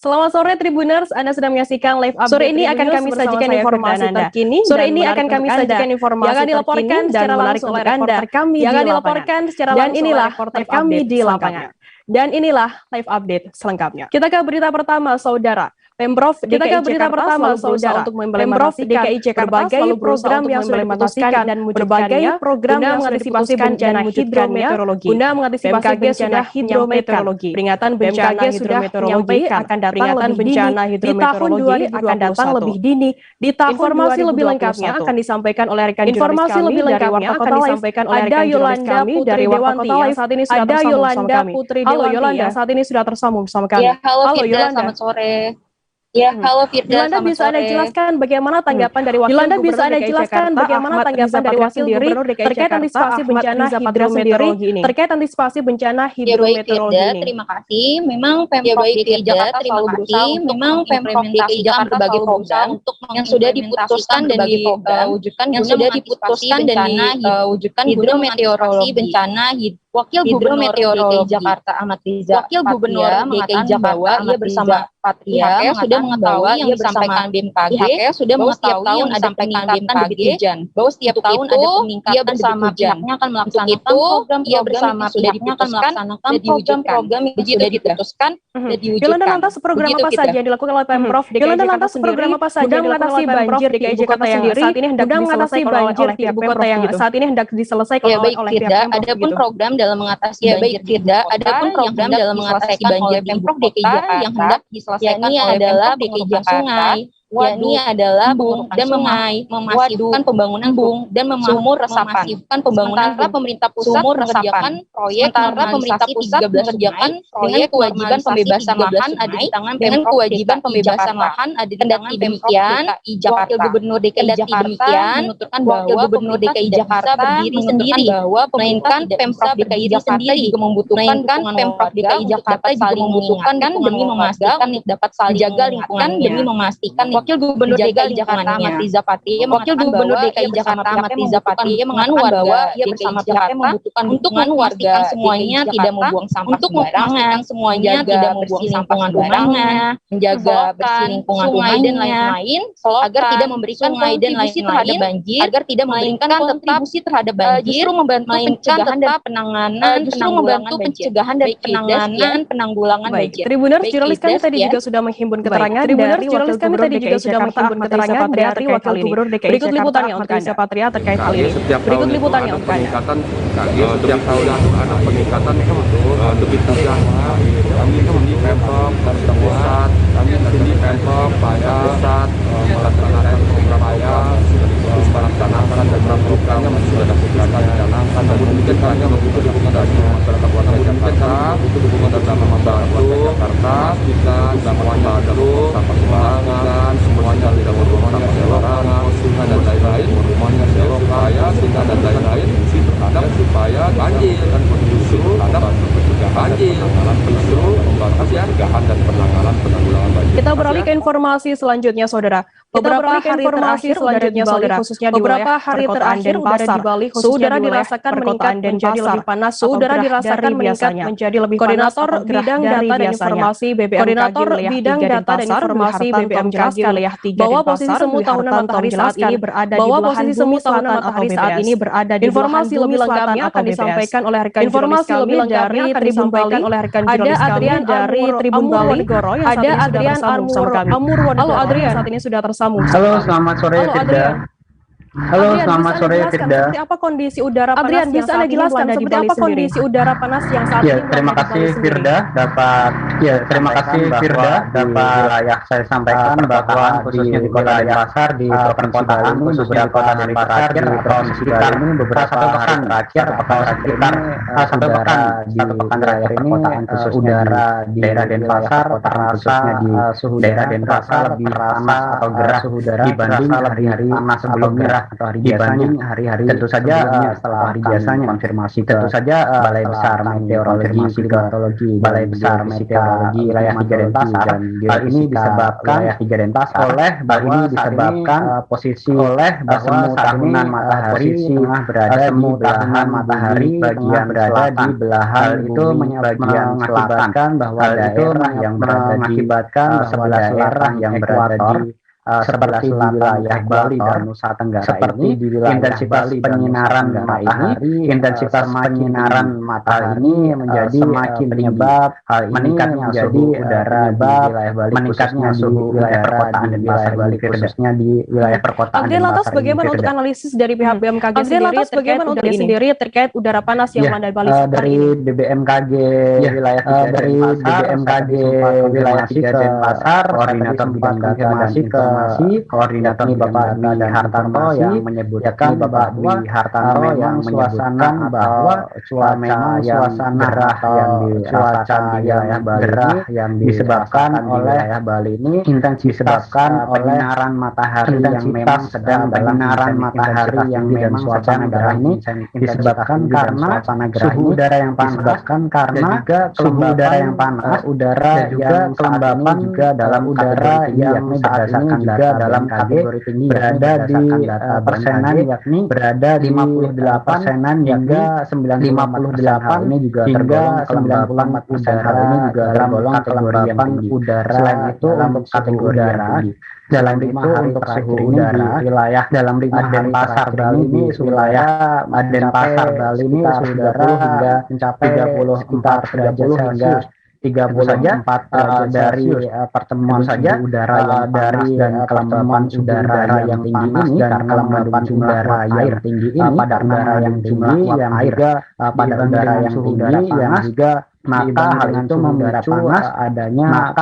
Selamat sore Tribuners, Anda sedang menyaksikan live update. Sore ini akan kami sajikan informasi terkini. Sore ini akan kami sajikan informasi yang dilaporkan secara langsung oleh reporter kami yang dilaporkan secara langsung oleh reporter kami di lapangan. Dan inilah live update selengkapnya. Kita ke berita pertama, saudara. Pemprov DKI Jakarta untuk mengimplementasikan berbagai program yang sudah diputuskan dan berbagai program yang mengantisipasi bencana hidrometeorologi. Guna mengantisipasi bencana hidrometeorologi. Peringatan bencana hidrometeorologi akan datang lebih dini di tahun 2021. Akan datang lebih dini di tahun 2021. Informasi lebih lengkapnya akan disampaikan oleh rekan jurnalis kami dari Warta Kota Live. Ada Yolanda Putri Dewanti yang saat ini sudah tersambung bersama kami. Halo Yolanda, saat ini sudah tersambung bersama kami. Ya, halo Firda, selamat sore. Ya, halo Firda, Yolanda, bisa Anda jelaskan bagaimana tanggapan dari Wakil Gubernur DKI terkait antisipasi bencana hidrometeorologi ini? Ya baik Firda, terima kasih. Memang Pemprov DKI Jakarta selalu berusaha untuk mengimplementasikan berbagai program yang sudah diputuskan dan diwujudkan hidrometeorologi bencana Wakil Gubernur DKI Jakarta Ahmad Riza Patria mengatakan bahwa ia bersama Patria sudah mengetahui yang disampaikan BMKG bahwa setiap tahun ada peningkatan debit hujan, bahwa setiap tahun ada peningkatan bersama pihaknya akan melaksanakan program yang sudah diputuskan dan diwujudkan. Yolanda, lantas program apa saja yang dilakukan oleh Pemprov DKI Jakarta sendiri guna mengatasi banjir di ibu kota yang saat ini hendak diselesaikan oleh pihak Pemprov? Adapun program dalam mengatasi banjir Firda, adapun program dalam mengatasi banjir di Pemprov DKI Jakarta yang hendak diselesaikan oleh adalah pengerukan sungai, yakni adalah bung dan memasifkan pembangunan bung dan memamur resapan. Sementara pemerintah pusat mengerjakan proyek pemerintah pusat mengerjakan proyek kewajiban pembebasan lahan ada di tangan Pemprov DKI Jakarta. Wakil Gubernur DKI Jakarta menuturkan bahwa Gubernur DKI Jakarta berdiri sendiri, melainkan Pemprov DKI Jakarta juga membutuhkan Pemprov DKI Jakarta saling mengingatkan demi memastikan dapat saling jaga lingkungan demi memastikan Wakil Gubernur DKI Jakarta Ahmad Riza Patria mengatakan bahwa ia bersama pihaknya membutuhkan untuk warga semuanya tidak membuang sampah sembarangan, semuanya tidak membuang sampah sembarangan, menjaga bersih lingkungan sungai dan lain-lain, agar tidak memberikan kontribusi terhadap banjir, agar tidak memberikan kontribusi terhadap banjir, justru membantu pencegahan dan penanggulangan banjir. Tribuners, jurnalis kami tadi juga sudah menghimpun keterangan dari Wakil Gubernur DKI Jakarta. Berikut liputannya untuk Anda. Patria terkait hal ini. Berikut liputannya untuk Anda. Setiap tahun ada peningkatan debit hujan. Kami di Pemprov pusat, melaksanakan program-program programnya masih sudah dicanangkan dan demikian begitu dukungan dari masyarakat Warta Jakarta, itu dukungan dari membantu Jakarta, kita semuanya sampah sembarangan, semuanya tidak membuang sampah sembarangan, sungai dan lain-lain, rumahnya supaya sungai dan lain-lain terhadap supaya banjir dan justru terhadap pencegahan banjir, pencegahan dan penanggulangan banjir. Kita beralih ke informasi selanjutnya, saudara. Beberapa hari terakhir, khususnya di wilayah perkotaan Denpasar, sudah dirasakan meningkat menjadi lebih panas, sudah dirasakan meningkat menjadi lebih panas. Koordinator Bidang Data dan Informasi BBMKG bahwa posisi semu tahunan matahari saat ini berada di belahan bumi selatan atau BBS. Informasi lebih lengkapnya akan disampaikan oleh rekan jurnalis kami dari Tribun Bali. Ada Adrian dari Tribun Bali, ada Adrian Amurwodegoro. Halo Adrian, saat ini sudah tersambung. Halo, selamat sore Firda. Halo, selamat sore Firda. Seperti apa kondisi udara panas yang saat ini melanda di Bali sendiri? Terima kasih Firda dapat wilayah saya sampaikan bahwa khususnya di Kota Denpasar di Provinsi Bali ini beberapa hari terakhir atau sekitar beberapa hari terakhir satu pekan terakhir ini udara di daerah Denpasar terasa suhu daerah Denpasar lebih panas atau gerah dibanding hari-hari panas sebelumnya. atau hari biasanya hari-hari tentu saja setelah hari biasanya konfirmasi tentu saja Balai Besar Meteorologi, Klimatologi, Balai Besar Meteorologi wilayah 3 Denpasar, dan hal ini disebabkan wilayah 3 Denpasar oleh bahwa ini disebabkan posisi oleh semu tahunan matahari tengah berada di belahan matahari bagian berada di belahan itu mengakibatkan bahwa daerah yang berada di sebelah selatan yang berada di seperti di wilayah Bali dan Nusa Tenggara seperti di wilayah intensitas penyinaran matahari ini menjadi semakin menyebab meningkatnya suhu udara di wilayah Bali, meningkatnya suhu wilayah perkotaan dan wilayah Bali khususnya di wilayah perkotaan. Kemudian lantas bagaimana untuk analisis dari pihak BMKG sendiri terkait udara panas yang melanda Bali dari BBMKG wilayah dari BBMKG wilayah 3 Denpasar, koordinator bidang data dan koordinator Bapak Dwi Hartanto yang menyebutkan Bapak Dwi Hartanto yang menyebutkan bahwa suasana gerah yang dirasakan di wilayah Bali yang disebabkan oleh wilayah Bali ini disebabkan oleh penyinaran matahari yang memang sedang penyinaran matahari yang memang suasana gerah ini disebabkan karena suhu udara yang panas, disebabkan karena suhu udara yang panas, udara yang kelembapan juga dalam udara yang berdasarkan juga dalam kategori tinggi berada di persenan yakni berada di 58% hingga 98%. Ini juga tergolong kelembapan udara ini juga tergolong kelembapan udara. Selain itu untuk kategori udara dalam itu untuk suhu udara wilayah dalam 5 hari Denpasar Bali ini wilayah Denpasar Bali ini suhu udara hingga mencapai 30 hingga 34 dari pertemuan saja udara yang dari dan kelembapan udara yang tinggi ini karena kelembapan udara yang tinggi ini pada udara yang tinggi yang juga pada udara yang tinggi yang juga maka hal itu memicu adanya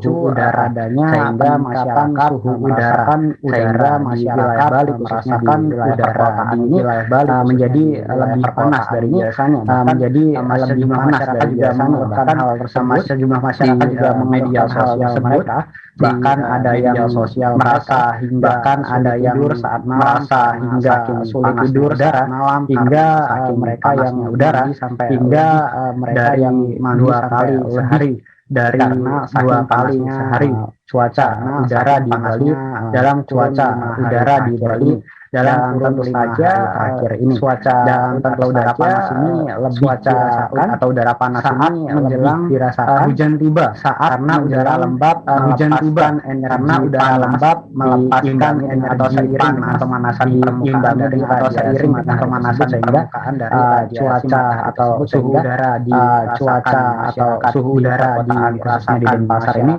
udara adanya sehingga masyarakat merasakan udara masyarakat Bali merasakan udara di wilayah Bali menjadi lebih panas dari biasanya, menjadi lebih panas dari biasanya. Bahkan hal tersebut sejumlah masyarakat juga media sosial mereka bahkan ada yang sosial merasa bahkan ada yang tidur saat malam hingga sulit tidur saat malam hingga mereka yang udara hingga mereka yang 2 kali sehari dari 2 kali sehari cuaca udara di Bali dalam cuaca udara di Bali dalam tentu saja terakhir ini cuaca dan tentu udara panas ini lebih dirasakan atau udara panas ini menjelang dirasakan hujan tiba saat karena udara lembab hujan tiba karena udara lembab melepaskan atau seiring atau pemanasan di permukaan dari atau seiring atau pemanasan sehingga cuaca atau suhu udara di cuaca atau suhu udara di khususnya di Denpasar ini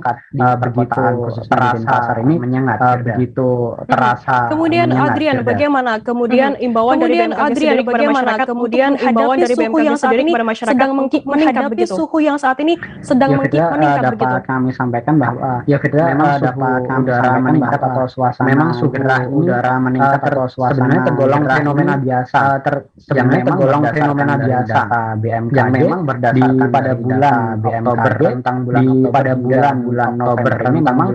begitu terasa ini menyengat begitu terasa. Kemudian Adrian, bagaimana kemudian imbauan dari BMKG sendiri kepada masyarakat, kemudian imbauan dari BMKG sendiri kepada masyarakat sedang meningkat begitu, suhu yang saat ini sedang meningkat begitu. Kami sampaikan bahwa memang dapat udara meningkat atau suasana memang suhu udara meningkat atau suasana sebenarnya tergolong fenomena biasa yang memang fenomena biasa BMKG yang memang berdasarkan pada bulan Oktober tentang bulan pada bulan Oktober ini memang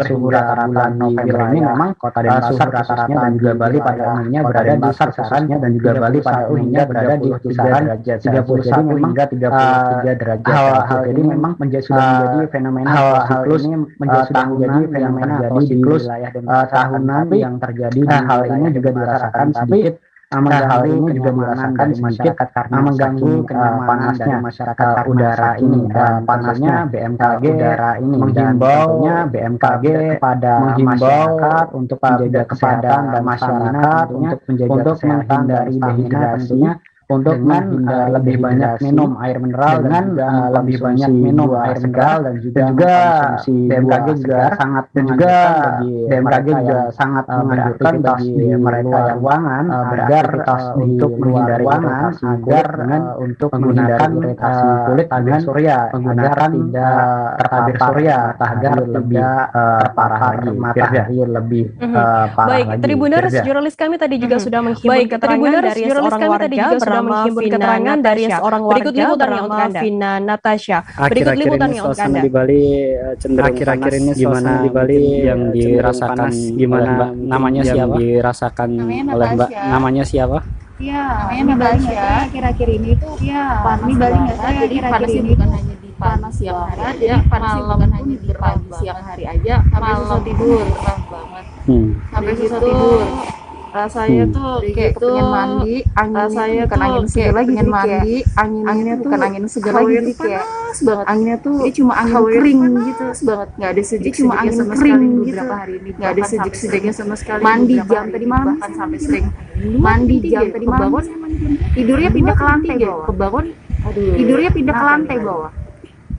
suhu rata-rata November ini memang kota Denpasar khususnya dan juga Bali pada umumnya berada di kisarannya dan juga Bali pada umumnya berada di kisaran 31 hingga 33 derajat. Hal ini memang sudah menjadi fenomena hal ini sudah menjadi fenomena atau siklus tahunan yang terjadi. Hal ini juga dirasakan sedikit hal ini juga dirasakan di masyarakat karena mengganggu kenyamanan dari masyarakat udara ini dan panasnya BMKG udara ini menghimbau BMKG kepada masyarakat untuk menjaga kesehatan dan masyarakat untuk menghindari dehidrasinya untuk lebih banyak minum air mineral dengan lebih banyak minum air mineral dan juga BMKG juga sangat dan juga BMKG juga sangat menganjurkan bagi mereka yang ruangan agar untuk menghindari ruangan agar untuk menghindari iritasi kulit tabir surya agar tidak tertabir surya agar lebih terparah lagi matahari lebih parah lagi. Baik, Tribuners, jurnalis kami tadi juga sudah menghimpun keterangan dari seorang warga menghimpun keterangan dari seorang warga bernama Vina Natasha. Berikut liputannya untuk Anda. Di Bali cenderung akhir-akhir ini gimana di Bali yang dirasakan gimana namanya siapa? Dirasakan oleh Mbak namanya siapa? Iya, namanya Bali ya. Akhir-akhir ini tuh panas di Bali nggak sih? Jadi panas ini bukan hanya di panas siang hari aja, panas bukan hanya di pagi siang hari aja, sampai susah tidur, banget. Sampai susah tidur. Saya tuh kayak pengen mandi, saya bukan angin segar lagi, pengen mandi, anginnya tuh bukan angin segar lagi, kayak panas banget. Anginnya tuh jadi cuma angin kering gitu, banget. Nggak ada sejuk, cuma angin kering gitu. Beberapa hari ini nggak ada sejuk-sejuknya sama sekali. Mandi jam tadi malam bahkan sampai sering. Mandi jam tadi malam tidurnya pindah ke lantai bawah. Kebangun, tidurnya pindah ke lantai bawah.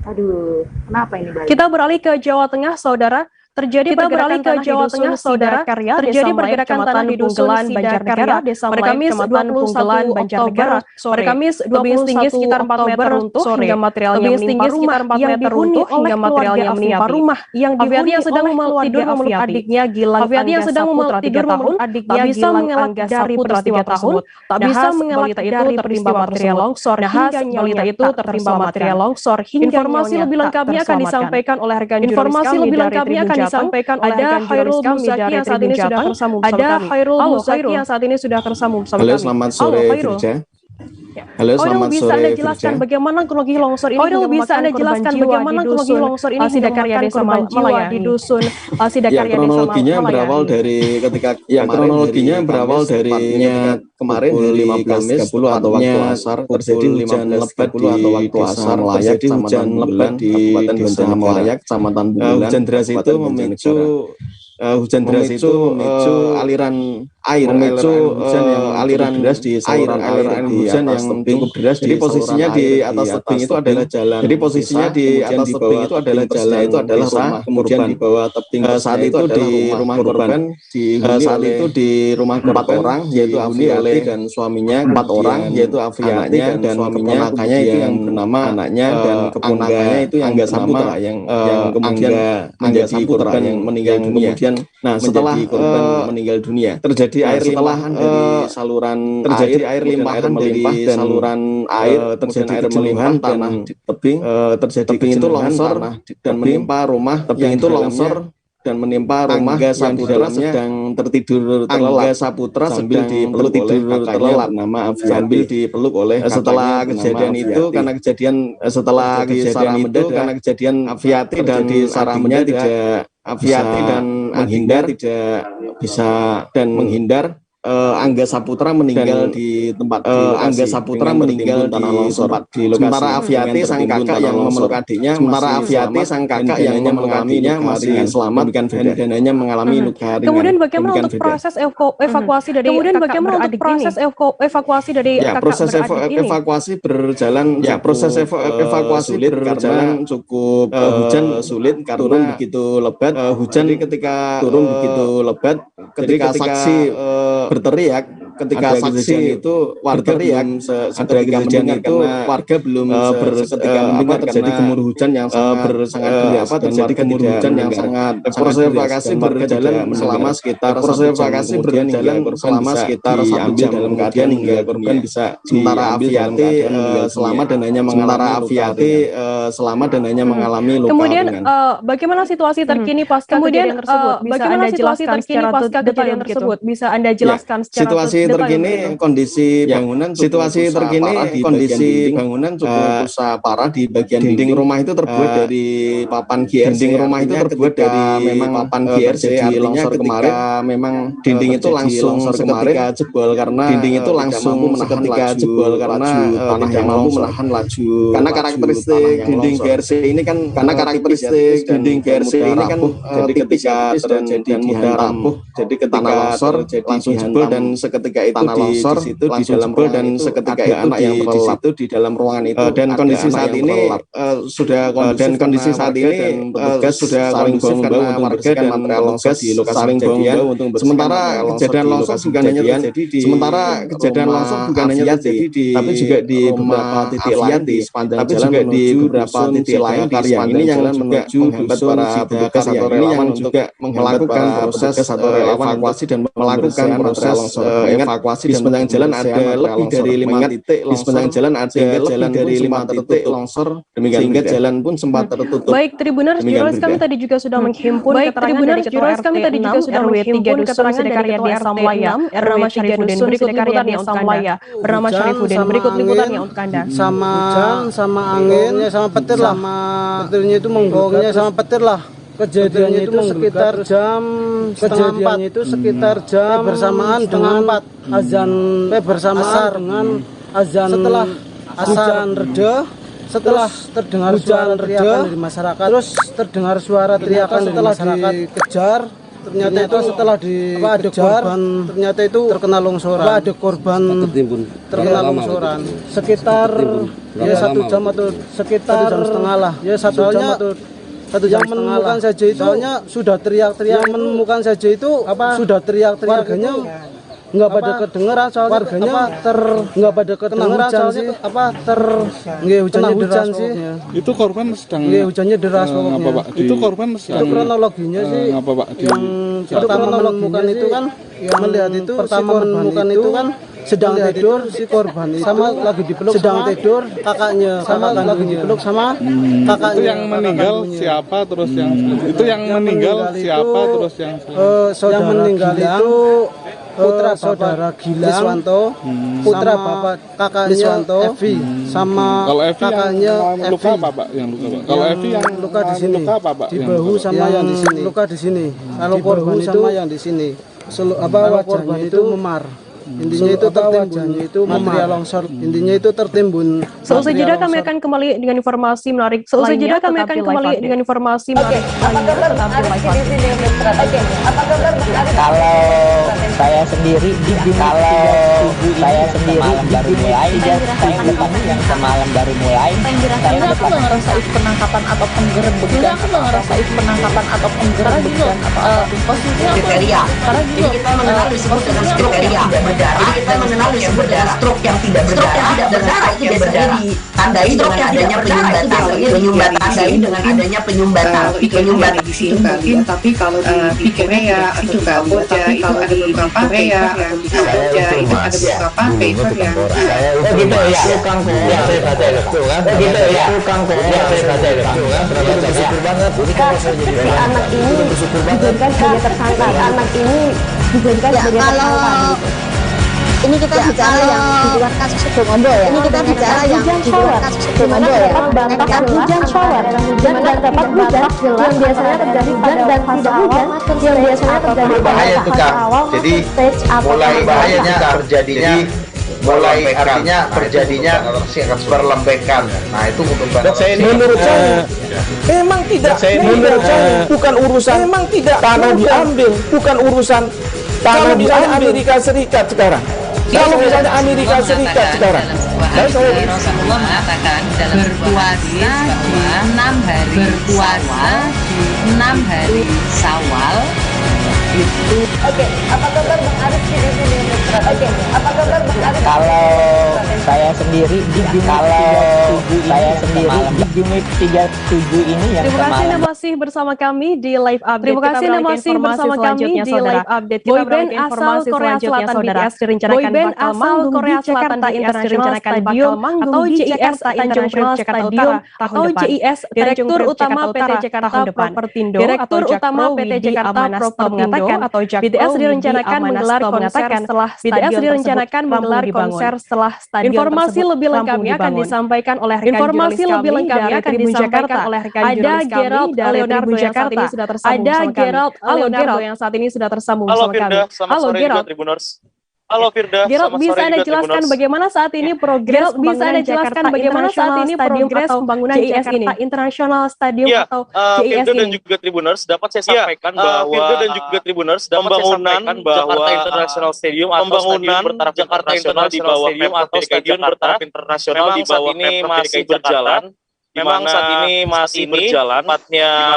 Aduh, kenapa ini Bali? Kita beralih ke Jawa Tengah, saudara. Terjadi pergerakan tanah di dusun Sidakarya, terjadi pergerakan tanah di dusun Banjarnegara, pada Kamis 21 Oktober sore. Pada Kamis 21 sekitar 4 meter runtuh hingga materialnya menimpa rumah yang dihuni oleh materialnya menimpa rumah yang dihuni sedang tidur memeluk adiknya Gilang yang sedang tidur memeluk adiknya bisa mengelak dari peristiwa tersebut, tak bisa mengelak dari tertimpa material longsor hingga balita itu tertimpa material longsor hingga informasi lebih lengkapnya akan disampaikan oleh rekan jurnalis kami dari disampaikan oleh ada Khairul Muzaki yang saat ini sudah tersambung bersama kami. Halo Khairul yang saat ini sudah tersambung bersama kami. Halo, selamat sore Firja. Halo, selamat bisa sore Anda jelaskan bagaimana kronologi longsor ini? Bisa Anda jelaskan bagaimana kronologi longsor ini Sidakarya Desa Malaya di dusun Sidakarya Desa Malaya. Kronologinya berawal dari ketika kronologinya berawal dari kemarin di 15.30 atau waktu asar terjadi hujan lebat atau waktu asar Malaya di hujan lebat di Desa Malaya Kecamatan Bulan. Hujan deras itu memicu aliran air aliran deras di aliran hujan yang cukup deras. Jadi posisinya di atas tebing itu adalah jalan. Jadi posisinya di atas tebing itu adalah jalan. Itu adalah rumah. Kemudian di bawah tebing saat itu di rumah korban saat itu di rumah 4 orang yaitu Afriati dan suaminya 4 orang yaitu Afriati dan keponakannya itu yang bernama anaknya dan keponakannya itu yang Angga Saputra yang kemudian menjadi korban yang meninggal dunia. Nah, setelah meninggal dunia terjadi air limpahan dari saluran air limpahan dari saluran air terjadi air melimpahan tanah di tebing tebing itu longsor dan menimpa rumah tebing itu longsor dan menimpa rumah yang di dalamnya sedang tertidur terlelap. Angga Saputra sambil dipeluk tidur terlelap nama sambil dipeluk oleh setelah kejadian itu karena kejadian Afiati dan sarangnya tidak Afiati dan menghindar tidak bisa dan menghindar. Angga Saputra meninggal di tempat Angga Saputra meninggal di tempat di lokasi. Sementara Afiati sang kakak yang memeluk adiknya yang mengalaminya masih selamat dan dananya mengalami luka ringan. Kemudian bagaimana untuk proses evakuasi dari proses evakuasi berjalan evakuasi berjalan cukup hujan sulit karena turun begitu lebat hujan ketika turun begitu lebat ketika saksi berteriak ketika saksi itu warga belum ada kejadian itu warga belum ketika mendengar terjadi gemuruh hujan yang sangat deras terjadi gemuruh hujan yang sangat proses evakuasi berjalan selama sekitar diambil dalam keadaan hingga korban bisa sementara Afiati selamat dan hanya mengalami luka kemudian ringan. Bagaimana situasi terkini pasca kejadian tersebut? Bagaimana situasi terkini pasca kejadian tersebut? Bisa Anda jelaskan secara situasi terkini kondisi bangunan cukup rusak parah di bagian dinding rumah itu terbuat dari papan GRC. Dinding rumah itu terbuat dari memang papan GRC artinya ketika memang dinding itu langsung seketika jebol karena dinding itu langsung seketika jebol karena tanah yang mampu menahan laju. Karena karakteristik dinding GRC ini kan jadi ketika terjadi mudah rapuh jadi ketika longsor langsung jebol dan seketika itu di situ di dalam dan seketika itu anak yang terlelap di dalam ruangan itu dan kondisi saat ini petugas sudah saling bahu-bahu untuk membersihkan material longsor di lokasi kejadian. Sementara kejadian longsor bukan hanya terjadi di tapi juga di beberapa titik lain di sepanjang jalan menuju Karya ini yang menuju menghambat para petugas atau relawan untuk melakukan proses evakuasi dan melakukan proses evakuasi di sepanjang jalan ada lebih dari 5 titik di sepanjang jalan ada lebih dari 5 titik longsor, sehingga jalan pun sempat tertutup. Baik, Tribuners, Jurors, kami tadi juga sudah menghimpun keterangan dari Ketua RT 6 RW 3 keterangan dari Ketua RT 6 bernama Syarifudin. Berikut liputannya untuk Anda. Bernama Syarifudin. Berikut liputannya untuk Anda. Sama hujan, sama anginnya, sama petir lah. Petirnya itu menggongnya sama petir lah. Kejadiannya itu sekitar jam bersamaan dengan 4 azan bersamaan dengan azan setelah hujan reda, setelah terdengar hujan reda dari masyarakat, terus terdengar suara teriakan dari masyarakat, dikejar. Ternyata itu setelah dikejar, ternyata itu terkena longsoran. Ada korban terkena longsoran. Sekitar ya 1 jam atau sekitar 1 jam setengah lah. Ya 1 jam atau 1 jam menemukan saja itu. Soalnya sudah teriak-teriak menemukan saja itu sudah teriak-teriak warganya nggak pada kedengeran, soalnya warganya nggak pada kedengeran, soalnya hujannya deras sih. Itu korban sedang hujannya deras pokoknya. Itu korban sedang, itu kronologinya sih yang pertama menemukan itu kan melihat itu pertama menemukan itu kan sedang tidur si korban itu sama lagi dipeluk sedang tidur kakaknya sama lagi dipeluk sama kakaknya. Itu yang meninggal siapa terus yang itu yang meninggal siapa terus yang meninggal itu putra saudara Gilang, putra bapak kakaknya Evi, sama kalau Evi kakaknya yang luka apa Pak? Yang luka Pak? Kalau Evi yang luka di sini, luka apa Pak? Di bahu sama yang di sini. Luka di sini. Kalau korban itu sama yang di sini. Wajahnya itu memar. Intinya itu tertimbun material longsor. Intinya itu tertimbun. Seusai jeda kami akan kembali dengan informasi menarik. Seusai jeda kami akan kembali dengan informasi menarik. Kalau saya sendiri baru mulai, saya dapat yang semalam baru mulai. Saya dapat ngerasain penangkapan atau penggerebekan. Aku nggak ngerasain penangkapan atau penggerebekan atau posisinya kriteria. Jadi kita mengenal disebut dengan kriteria. Jadi kita mengenal disebut dengan stroke yang tidak berdarah dan stroke yang berdarah. Tandai dengan adanya penyumbatan. Penyumbatan di sini mungkin, tapi kalau di Korea itu nggak ada. Kalau ada beberapa Korea itu ada beberapa paper yang gitu ya. Tukang Korea saya baca itu kan. Gitu ya. Tukang Korea saya baca itu kan. Bersyukur banget. Jadi kalau saya jadi anak ini dijadikan sebagai tersangka. Anak ini dijadikan sebagai tersangka. Ini kita bicara yang di luar kasus Situbondo ya. Ini kita bicara yang di luar kasus Situbondo ya. Bantah hujan shower, hujan dan dapat hujan yang biasanya terjadi pada dan tidak hujan yang biasanya terjadi pada fase awal. Jadi mulai bahayanya terjadinya mulai artinya terjadinya perlembekan. Nah itu menurut saya memang tidak, menurut saya bukan urusan memang tidak tanah diambil, bukan urusan tanah di Amerika Serikat sekarang. Kalau misalnya Amerika Serikat sekarang, Rasulullah mengatakan dalam berpuasa di 6 hari Syawal itu. Oke, apa kabar Bang Arif di sini? Oke, apa kabar Bang Arif? Kalau saya sendiri di Juni 37 ini yang terima kasih Anda masih bersama kami di live update. Terima kasih Anda masih bersama kami di live update. Boyband asal Korea Selatan BTS direncanakan bakal manggung di Jakarta International Stadium atau JIS Tanjung Priok Jakarta Utara atau JIS Direktur Utama PT Jakarta Propertindo Direktur Utama PT Jakarta Propertindo atau BTS direncanakan menggelar konser setelah BTS direncanakan menggelar konser setelah stadion. Informasi lebih lengkapnya akan disampaikan oleh rekan jurnalis kami ada Gerald Leonardo yang saat ini sudah tersambung bersama kami. Halo Gerald yang saat ini sudah tersambung bersama kami. Halo Gerald. Halo Firda, Gerald, bisa Anda jelaskan bagaimana saat ini progres pembangunan JIS ini? International Stadium atau JIS ini? Dan juga Tribuners dapat saya sampaikan bahwa pembangunan Jakarta International Stadium atau stadion bertaraf internasional di bawah Pemprov DKI Jakarta memang saat ini masih berjalan. Memang saat ini masih berjalan, tepatnya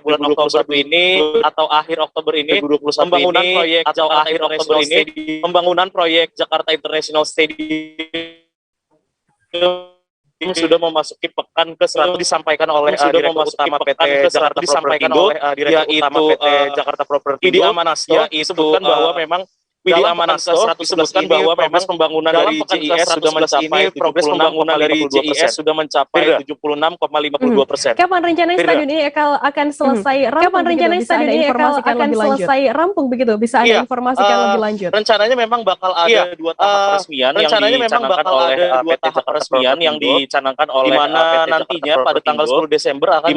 bulan Oktober ini atau akhir Oktober ini, pembangunan proyek atau akhir Oktober ini, pembangunan proyek Jakarta International Stadium sudah memasuki pekan ke-100 disampaikan oleh Direktur Utama PT Jakarta disampaikan oleh Direktur Utama PT Jakarta Property Amanasdo disebutkan bahwa memang Widi Amanasdo disebutkan bahwa progres pembangunan dari JIS sudah mencapai progres pembangunan dari JIS sudah mencapai 76,52%. Kapan rencananya stadion ini akan selesai rampung? Kapan rencananya stadion ini akan selesai rampung begitu? Bisa Anda informasikan lebih lanjut? Rencananya memang bakal ada dua tahap peresmian yang dicanangkan oleh PT Jakarta Resmian yang dicanangkan oleh nantinya pada tanggal 10 Desember akan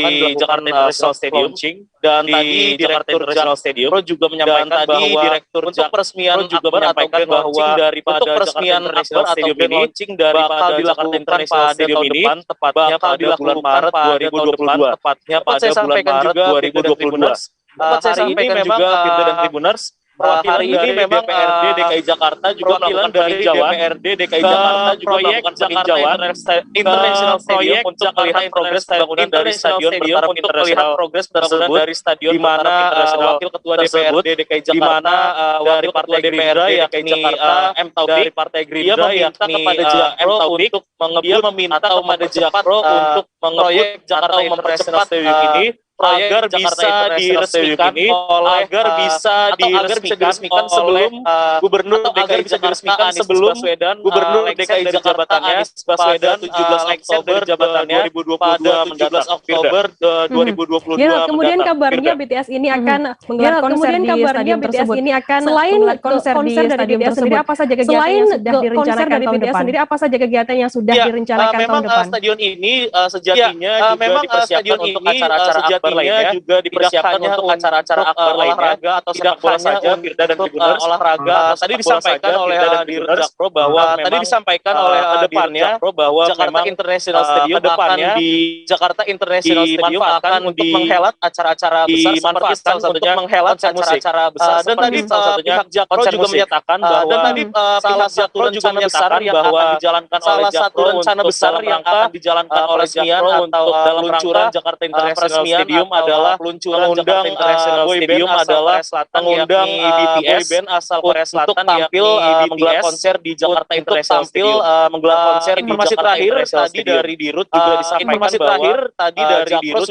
di Jakarta International Stadium dan tadi Direktur Jakarta Stadium juga menyampaikan bahwa untuk peresmian juga menyampaikan bahwa untuk peresmian Akbar atau grand launching bakal dilakukan pada tahun depan tepatnya pada bulan Maret 2022 tepatnya pada bulan Maret 2022. Hari ini memang Firda dan Tribuners hari ini memang DPRD DKI Jakarta juga melakukan peninjauan proyek Jakarta International Stadium untuk melihat progres pembangunan dari stadion bertaraf internasional dari stadion di mana Wakil Ketua DPRD DKI Jakarta dari Partai Gerindra yakni M Taufik dari Partai Gerindra yakni kepada Jakpro untuk meminta kepada Jakpro untuk proyek Jakarta International Stadium ini agar bisa diresmikan sebelum Gubernur DKI Jakarta Gubernur DKI Jakarta Anies Baswedan 17 Oktober jabatannya pada 17 Oktober 2022. Kemudian kabarnya BTS ini akan menggelar konser di stadion tersebut. Selain konser di stadion tersebut, apa saja kegiatan yang sudah direncanakan tahun depan? Apa saja kegiatan yang sudah direncanakan tahun depan? Memang stadion ini sejatinya juga dipersiapkan untuk acara-acara juga dipersiapkan untuk acara-acara akbar olahraga atau sepak bola saja Firda dan Tribuners olahraga tadi disampaikan oleh Jakpro bahwa tadi disampaikan oleh depannya bahwa Jakarta International Stadium depannya di Jakarta International Stadium akan untuk menghelat acara-acara besar seperti salah satunya menghelat acara-acara besar dan tadi pihak Jakpro juga menyatakan bahwa dan tadi salah satu rencana besar yang akan dijalankan oleh Jakpro rencana besar yang akan dijalankan oleh Jakpro untuk dalam peluncuran Jakarta International Stadium adalah peluncuran Jakarta International Stadium adalah mengundang BTS asal Korea Selatan tampil menggelar konser di Jakarta International Stadium. Menggelar konser di Jakarta International Stadium. Dari Dirut juga disampaikan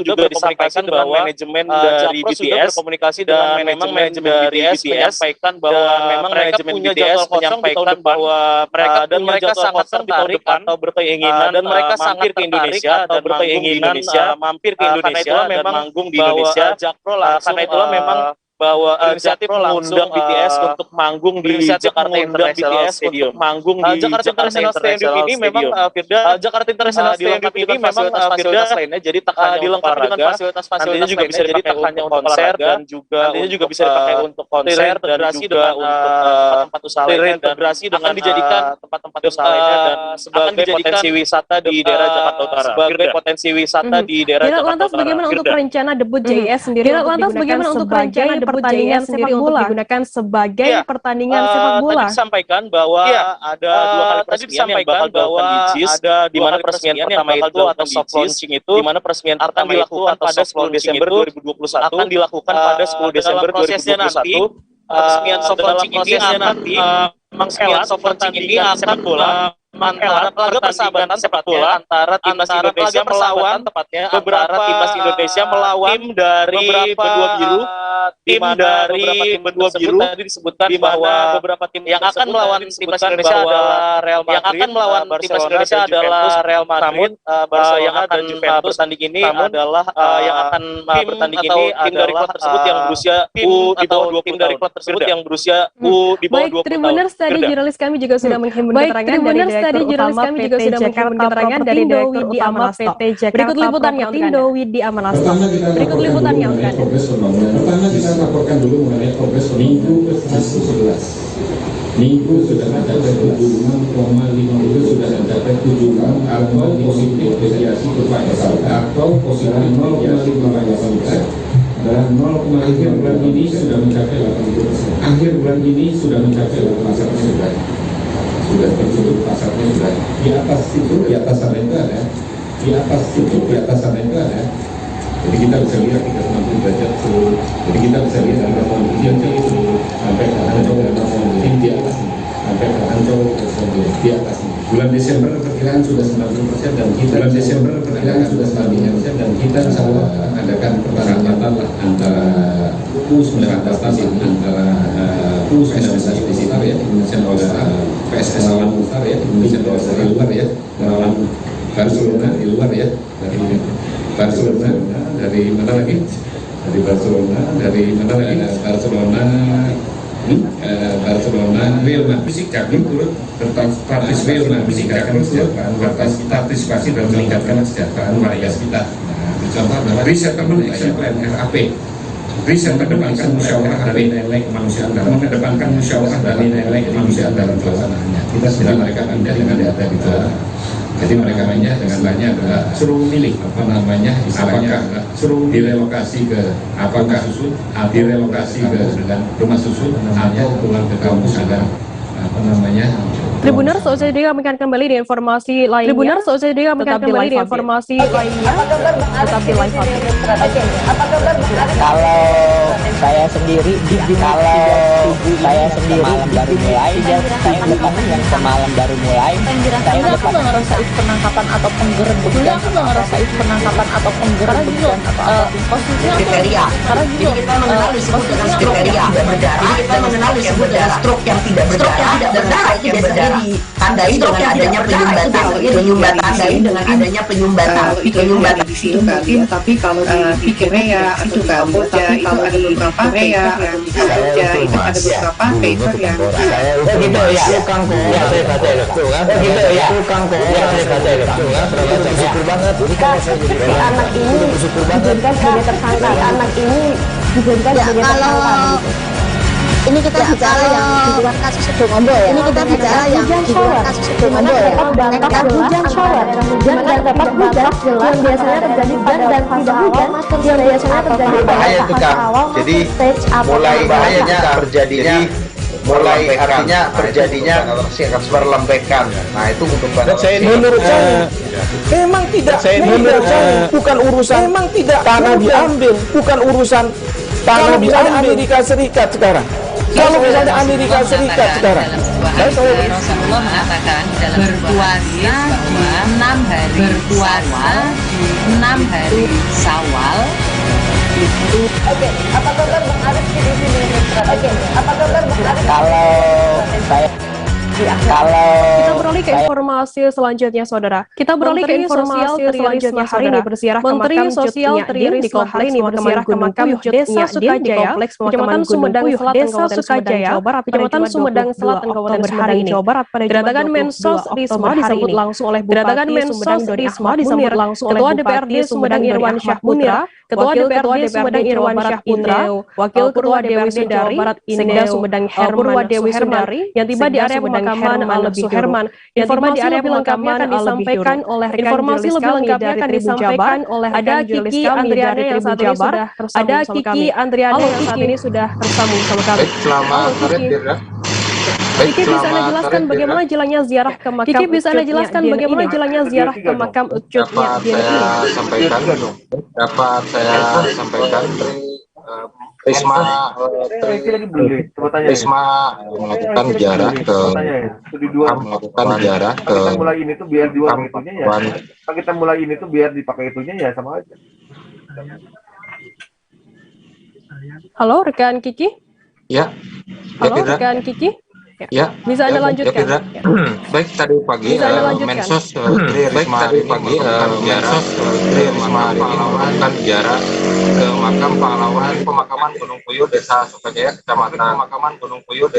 juga disampaikan bahwa manajemen dari BTS berkomunikasi dengan manajemen dari BTS menyampaikan bahwa memang manajemen BTS menyampaikan bahwa mereka sangat tertarik atau berkeinginan dan mereka sangat ke Indonesia dan berkeinginan mampir ke Indonesia dan manggung di Indonesia. Jakpro karena itulah memang bahwa inisiatif mengundang BTS untuk manggung di Jakarta International Stadium. Manggung di Jakarta International Stadium ini memang Firda Jakarta International Stadium ini memang fasilitas lainnya jadi tak hanya dilengkapi dengan fasilitas-fasilitas juga bisa dipakai tak hanya untuk konser dan juga bisa dipakai untuk konser dan juga untuk tempat usaha lainnya dan akan dijadikan tempat-tempat usaha lainnya dan sebagai potensi wisata di daerah Jakarta Utara. Sebagai potensi wisata di daerah Jakarta Utara. Lantas bagaimana untuk rencana debut JIS sendiri? Lantas bagaimana untuk rencana pertandingan sepak bola digunakan sebagai pertandingan sepak bola. Tadi disampaikan bahwa ada dua kali peresmian yang bakal dilakukan di JIS, di mana peresmian pertama itu atau soft launching itu, di mana peresmian pertama itu pada 10 Desember 2021 akan dilakukan pada 10 Desember 2021. Peresmian soft launching ini akan menghelat soft launching ini akan bola antara laga persahabatan sepak bola antara timnas Indonesia melawan tepatnya beberapa timnas Indonesia melawan tim dari Benua Biru tadi disebutkan bahwa beberapa tim yang akan melawan timnas Indonesia adalah Real Madrid yang akan melawan timnas Indonesia adalah Real Madrid yang akan bertanding ini adalah yang akan bertanding ini tim dari klub tersebut yang berusia U di bawah 20 dari klub tersebut yang berusia U di bawah 20 tahun. Baik, Tribuners tadi jurnalis kami juga sudah menghimpun keterangan dari Direktur Utama PT Jakarta dari Direktur Utama PT Jakarta. Berikut liputannya untuk Anda. Widi Amanasdo. Berikut liputannya untuk Anda. Pertama kita laporkan dulu mengenai progres minggu ke-11. Minggu sudah mencapai 76,5 itu sudah mencapai 76 atau positif deviasi kurva atau positif 0,58%. Dan 0,5 bulan ini sudah mencapai 80%. Akhir bulan ini sudah mencapai 80%. Sudah tertutup pasarnya sudah di atas itu, di atas sana itu ada, di atas itu, di atas sana itu ada. Jadi kita bisa lihat 360 derajat seluruh. Jadi kita bisa lihat dari kemudian itu sampai ke Ancol di atas ini, sampai ke Ancol di atas ini. Bulan Desember perkiraan sudah 90% dan kita bulan Desember perkiraan sudah 90% dan kita insya Allah adakan pertandingan lah antara U19 antara U19 visitor ya Indonesian All-Star PSS lawan Ultar ya Indonesian All-Star di luar ya melawan Barcelona di luar ya dari Barcelona dari mana lagi dari Barcelona Barcelona Real Madrid kami turut berpartisipasi dalam meningkatkan kesejahteraan warga kita. Contoh adalah Resettlement Action Plan RAP. Riset mengedepankan musyawarah dan nilai kemanusiaan dalam pelaksanaannya. Kita sudah mereka pindah dengan data di bawah. Jadi mereka mainnya dengan banyak adalah suruh milih apakah suruh direlokasi ke dengan rumah susun atau pulang ke kampus agar Tribuners, usai jeda kami akan kembali di informasi lainnya. Tetap di live Kalau saya sendiri malam baru mulai, saya yang semalam baru mulai. Saya nggak ngerasa itu penangkapan atau penggerbekan. Kriteria. Jadi kita mengenal disebut dengan stroke yang tidak berdarah. Jadi kita mengenal disebut dengan stroke yang tidak berdarah. Itu biasanya ditandai dengan adanya penyumbatan di situ kali ya. Tapi kalau di Korea itu Kamboja itu ada beberapa Korea itu ada beberapa paper yang gitu ya. Tukang Korea saya baca itu kan. Gitu ya. Tukang Korea saya baca itu kan. Bersyukur banget. anak ini dijadikan sebagai tersangka. Ini kita bicara yang di luar kasus Sedung Ondo ya. Ini kita bicara yang di luar kasus Sedung Ondo ya. Dampak hujan shower, hujan dampak hujan yang biasanya terjadi pada dan tidak hujan, yang biasanya terjadi pada tahap awal. Jadi mulai bahayanya terjadinya perlembekan. Nah itu untuk menurut saya memang tidak bukan urusan tanah diambil, bukan urusan tanah di Amerika Serikat sekarang. Kalau misalnya Amerika Serikat sekarang, Rasulullah mengatakan dalam berpuasa di 6 hari Syawal itu. Oke, apa kabar Bang Arif di sini? Kalau saya kita beralih ke informasi selanjutnya, saudara. Hari ini berziarah ke makam Sosial Tri Risma hari ini berziarah ke makam Desa Sukajaya, Kecamatan Sumedang Selatan, Kecamatan Sumedang Selatan, Kabupaten Sumedang, Jawa Barat. Pada kedatangan Mensos Risma disambut langsung oleh Bupati Sumedang Risma disambut langsung oleh Ketua DPRD Sumedang Irwan Syah Putra, Ketua DPRD Sumedang Irwan Syah Putra, Wakil Ketua DPRD Jawa Barat Sekda Sumedang Herman Suherman yang tiba di area pemakaman Al-Lebih Herman. Informasi lebih lengkapnya akan disampaikan oleh ada Kiki Andriana yang saat ini sudah tersambung sama kami. Selamat sore Firda. Kiki bisa Anda jelaskan bagaimana jalannya ziarah ke makam Ucutnya ini? Dapat saya sampaikan Risma melakukan ziarah ke kita mulai ini tuh biar dipakai itunya ya sama aja. Halo rekan Kiki? Ya. Halo rekan Kiki? Ya. Bisa Anda lanjutkan? Baik, tadi pagi Mensos melakukan ziarah ke makam pahlawan pemakaman Gunung Puyuh Desa Sukajaya, Kecamatan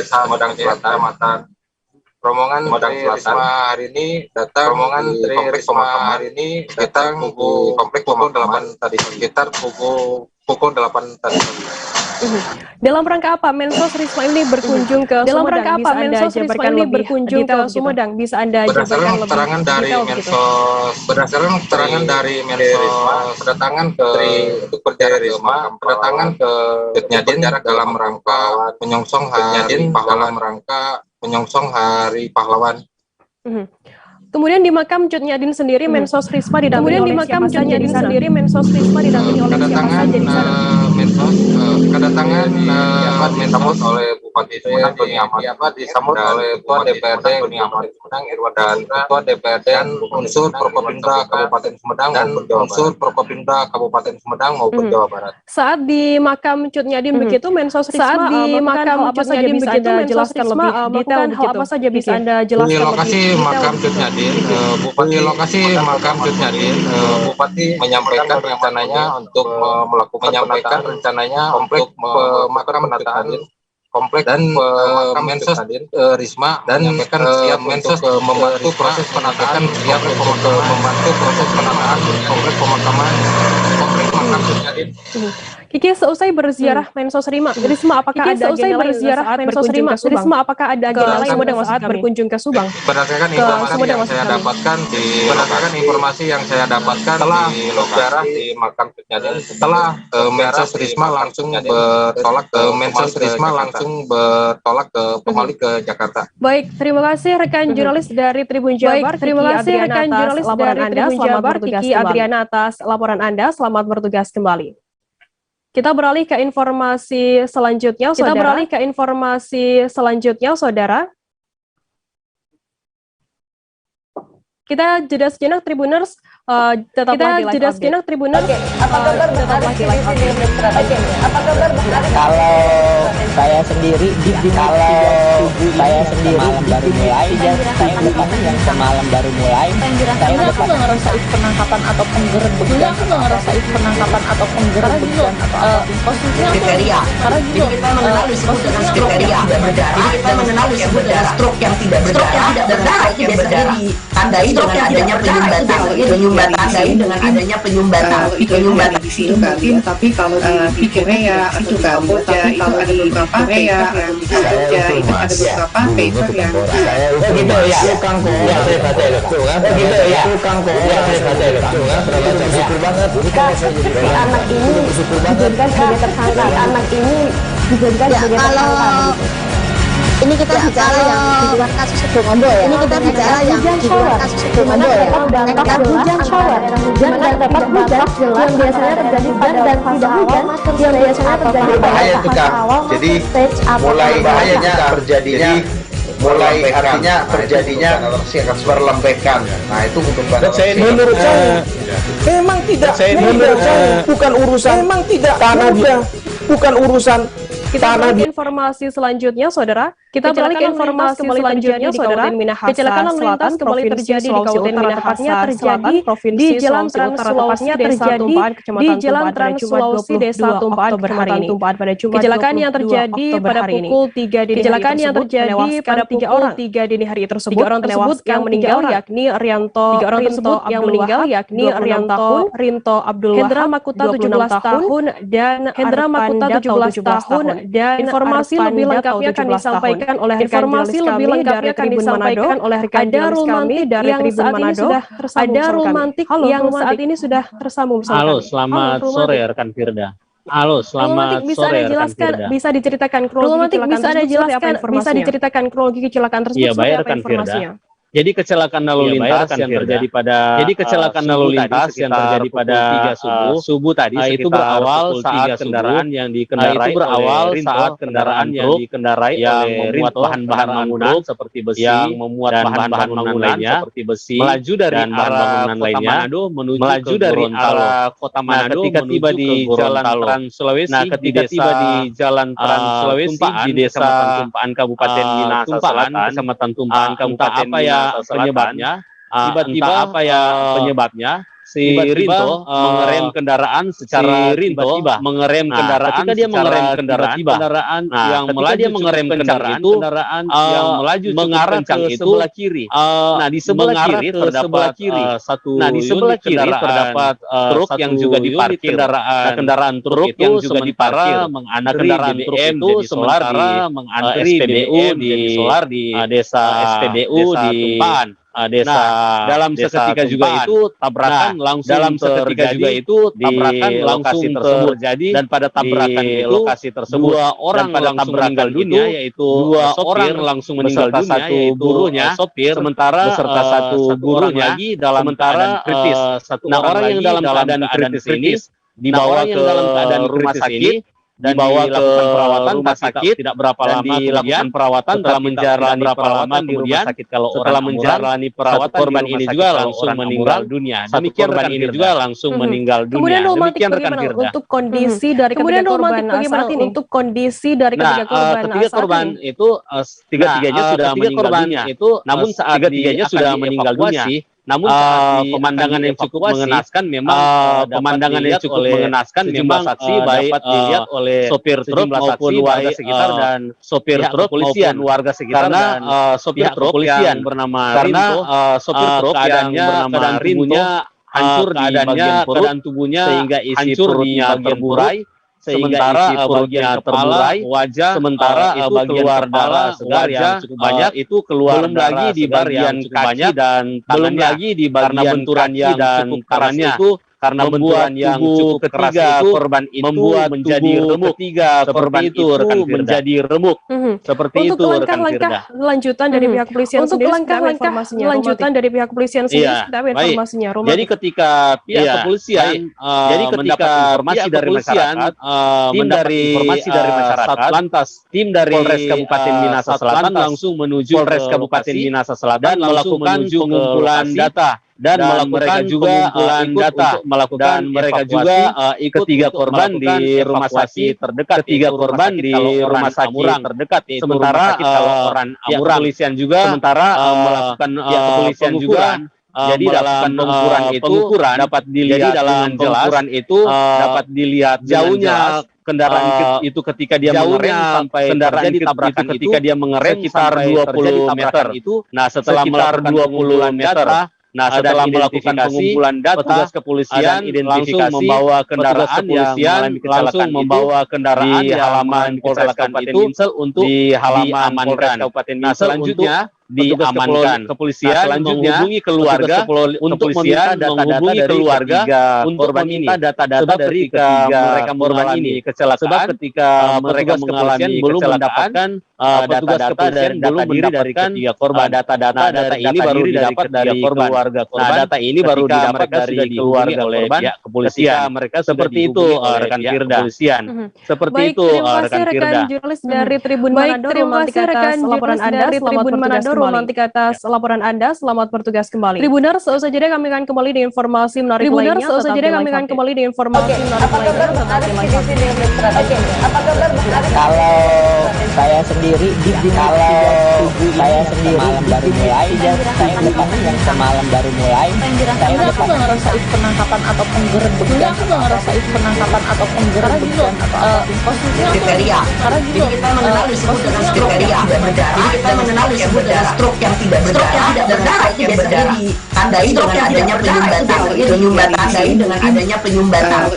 Sumedang Selatan. Rombongan Risma hari ini datang di kompleks pemakaman hari ini datang kompleks pukul 8 tadi sekitar pukul 8 tadi. Dalam rangka apa Mensos Risma ini berkunjung ke Sumedang? Bisa Anda jabarkan lebih detail gitu? Berdasarkan keterangan dari Mensos kedatangan untuk berziarah Risma, kedatangan ke Nyadin dalam rangka menyongsong Hari Pahlawan. Kemudian di makam Cut Nyadin sendiri Mensos Risma didampingi oleh siapa saja di sana? Kedatangan Mensos oleh Bupati Sumedang Doni Ahmad disambut oleh Ketua DPRD Doni Ahmad Sumedang Irwan dan Ketua DPRD dan unsur Prokopimda Kabupaten Sumedang dan unsur Prokopimda Kabupaten Sumedang maupun Jawa Barat. Saat di makam Cut Nyadin begitu Mensos Risma Saat di makam Cut Nyadin begitu Mensos Risma melakukan hal apa saja bisa Anda jelaskan di lokasi makam Cut Nyadin, Bupati lokasi makam Cut Nyadin, Bupati menyampaikan rencananya untuk menyampaikan rencananya untuk makam penataan kompleks dan Mensos Risma dan menyampaikan siap Mensos membantu proses penataan siap membantu proses penataan kompleks pemakaman kompleks makam Cut Nyadin. Kiki, seusai berziarah Mensos Risma, apakah ada agenda lain saat Mensos Risma, apakah ada agenda lain saat berkunjung ke Subang? Berdasarkan informasi yang saya dapatkan setelah berziarah di makam Cut Nyadin, setelah Mensos Risma langsung bertolak kembali ke Jakarta. Baik, terima kasih rekan jurnalis dari Tribun Jabar. Terima kasih rekan jurnalis dari Tribun Jabar, Kiki Adriana atas laporan Anda. Selamat bertugas kembali. Kita beralih ke informasi selanjutnya, saudara. Kita jeda sejenak, Tribuners. Tetaplah di live update. Tetaplah di live update. Kalau saya sendiri baru mulai, yang semalam baru mulai, saya nggak ngerasain penangkapan atau penggerebekan, posisinya kriteria. Karena gini, kita mengenal disebut dengan kriteria tidak berdarah. Jadi kita mengenal disebut dengan stroke yang tidak berdarah, yang biasanya ditandai dengan adanya penyumbatan di situ mungkin, tapi kalau di Korea itu kan tapi kalau ada beberapa Korea itu ada beberapa paper yang gitu ya, tukang Korea saya baca itu kan, gitu ya, tukang Korea saya baca itu kan, bersyukur banget. Si anak ini dijadikan sebagai tersangka, ini kita bicara yang di luar kasus Sedomondo ya. Ini kita bicara yang di luar kasus Sedomondo ya. Dapat hujan shower, hujan dan dapat hujan yang biasanya terjadi pada dan tidak hujan yang biasanya terjadi pada fase awal. Jadi mulai bahayanya terjadinya terjadinya perlembekan. Nah itu untuk menurut saya memang tidak, bukan urusan, memang tidak tanah dia, bukan urusan. Kita beralih ke informasi selanjutnya, saudara. Kecelakaan lalu lintas kembali terjadi di Kabupaten Minahasa, tepatnya terjadi di Jalan Trans Sulawesi, Desa Tumpaan, Kecamatan Tumpaan pada Jumat. Kecelakaan yang terjadi pada pukul 3 dini hari tersebut. 3 orang tersebut yang meninggal yakni Rianto Rinto Abdul Hendra Makuta 17 tahun dan Hendra Makuta 17 tahun. Dan informasi lebih lengkapnya akan disampaikan oleh rekan jurnalis kami dari Tribun Manado. Ada Rulmantik yang saat ini sudah tersambung. Halo, selamat sore rekan Firda. Halo, selamat sore rekan Firda. Bisa diceritakan kronologi kecelakaan tersebut? Iya, baik rekan Firda. Jadi kecelakaan lalu lintas yang terjadi pada pukul 3 subuh tadi itu berawal saat kendaraan yang dikendarai yang memuat bahan-bahan bangunan seperti besi dan bahan-bahan bangunan lainnya seperti besi melaju dari arah Manado menuju dari arah Kota Manado ketika tiba di Jalan Trans Sulawesi di Desa Tumpaan Kabupaten Minahasa Selatan, Kecamatan Tumpaan Kabupaten Minahasa Selatan. Tiba-tiba penyebabnya si Rinto mengerem kendaraan secara tiba-tiba ketika dia mengerem kendaraan yang melaju mengarah ke sebelah kiri. Di sebelah kiri terdapat truk yang juga diparkir. Kendaraan truk yang juga diparkir. Kendaraan truk itu sementara mengantri BBM di desa SPBU di Tumpaan. Dalam seketika juga itu tabrakan langsung terjadi dan pada tabrakan itu lokasi tersebut dua orang langsung meninggal dunia, yaitu gurunya, sopir, sementara beserta satu gurunya lagi dalam keadaan kritis. Orang yang dalam keadaan kritis ini dibawa ke rumah sakit dibawa ke rumah sakit tidak berapa lama dilakukan perawatan dalam menjalani perawatan di rumah sakit. Kalau setelah menjalani perawatan korban ini juga langsung meninggal dunia. Demikian korban ini juga langsung meninggal dunia. Kemudian romantik bagaimana untuk kondisi dari ketiga korban saat ini? Untuk kondisi dari ketiga korban ketiga korban itu tiga-tiganya sudah meninggal dunia. Namun saat tiga-tiganya sudah meninggal dunia. Namun pemandangan yang cukup mengenaskan memang pemandangan yang cukup mengenaskan memang saksi baik dilihat oleh sopir truk maupun warga sekitar dan sopir truk maupun warga sekitar dan sopir truk yang bernama Rinto sopir truk keadaannya keadaan tubuhnya hancur di bagian perut tubuhnya sehingga isi perutnya terburai sementara bagian terburai wajah sementara itu keluar darah segar yang cukup banyak itu keluar belum lagi di bagian kaki dan belum lagi di bagian benturan yang cukup kerasnya itu karena benturan yang cukup keras itu korban itu membuat menjadi remuk ketiga korban itu rekan menjadi remuk seperti itu rekan Firda. Lanjutan dari pihak kepolisian sendiri langkah-langkah lanjutan dari pihak kepolisian sendiri informasinya. Jadi ketika pihak kepolisian mendapat informasi dari masyarakat tim dari Satlantas tim dari Polres Kabupaten Minahasa Selatan langsung menuju Polres Kabupaten Minahasa Selatan melakukan pengumpulan data dan melakukan juga pengumpulan data melakukan mereka juga ketiga korban di rumah sakit terdekat ketiga korban di rumah sakit terdekat sementara orang kepolisian juga sementara melakukan kepolisian juga jadi dalam pengukuran dapat dilihat dalam pengukuran itu dapat dilihat jauhnya kendaraan itu ketika dia mengerem sampai kendaraan ditabrakan ketika dia mengerem sekitar 20 meter itu nah setelah melakukan 20 meter setelah melakukan pengumpulan data petugas kepolisian langsung membawa kendaraan langsung membawa kendaraan di halaman Polres Kabupaten Minsel untuk di halaman Polres Kabupaten Minsel selanjutnya diamankan kepolisian menghubungi keluarga untuk meminta data-data dari keluarga untuk meminta data-data dari ketiga mereka korban ini kecelakaan sebab ketika mereka mengalami belum mendapatkan data-data dari belum mendapatkan ketiga korban data-data ini baru didapat dari keluarga korban data ini baru didapat dari keluarga korban kepolisian mereka seperti itu rekan Firda kepolisian seperti itu rekan Firda. Jurnalis dari Tribun Manado Romantik atas laporan Anda Tribun Manado Romantik atas laporan Anda selamat bertugas kembali. Tribuners, seusai jeda kami akan kembali di informasi menarik lainnya. Seusai jeda kami akan kembali di informasi menarik lainnya. Kalau saya sendiri semalam baru mulai saya depan yang semalam baru mulai saya aku nggak ngerasain penangkapan atau penggerebekan aku nggak ngerasain penangkapan atau penggerebekan atau posisinya kriteria jadi kita mengenal disebut dengan kriteria jadi kita mengenal disebut dengan stroke yang tidak berdarah itu biasanya ditandai dengan adanya penyumbatan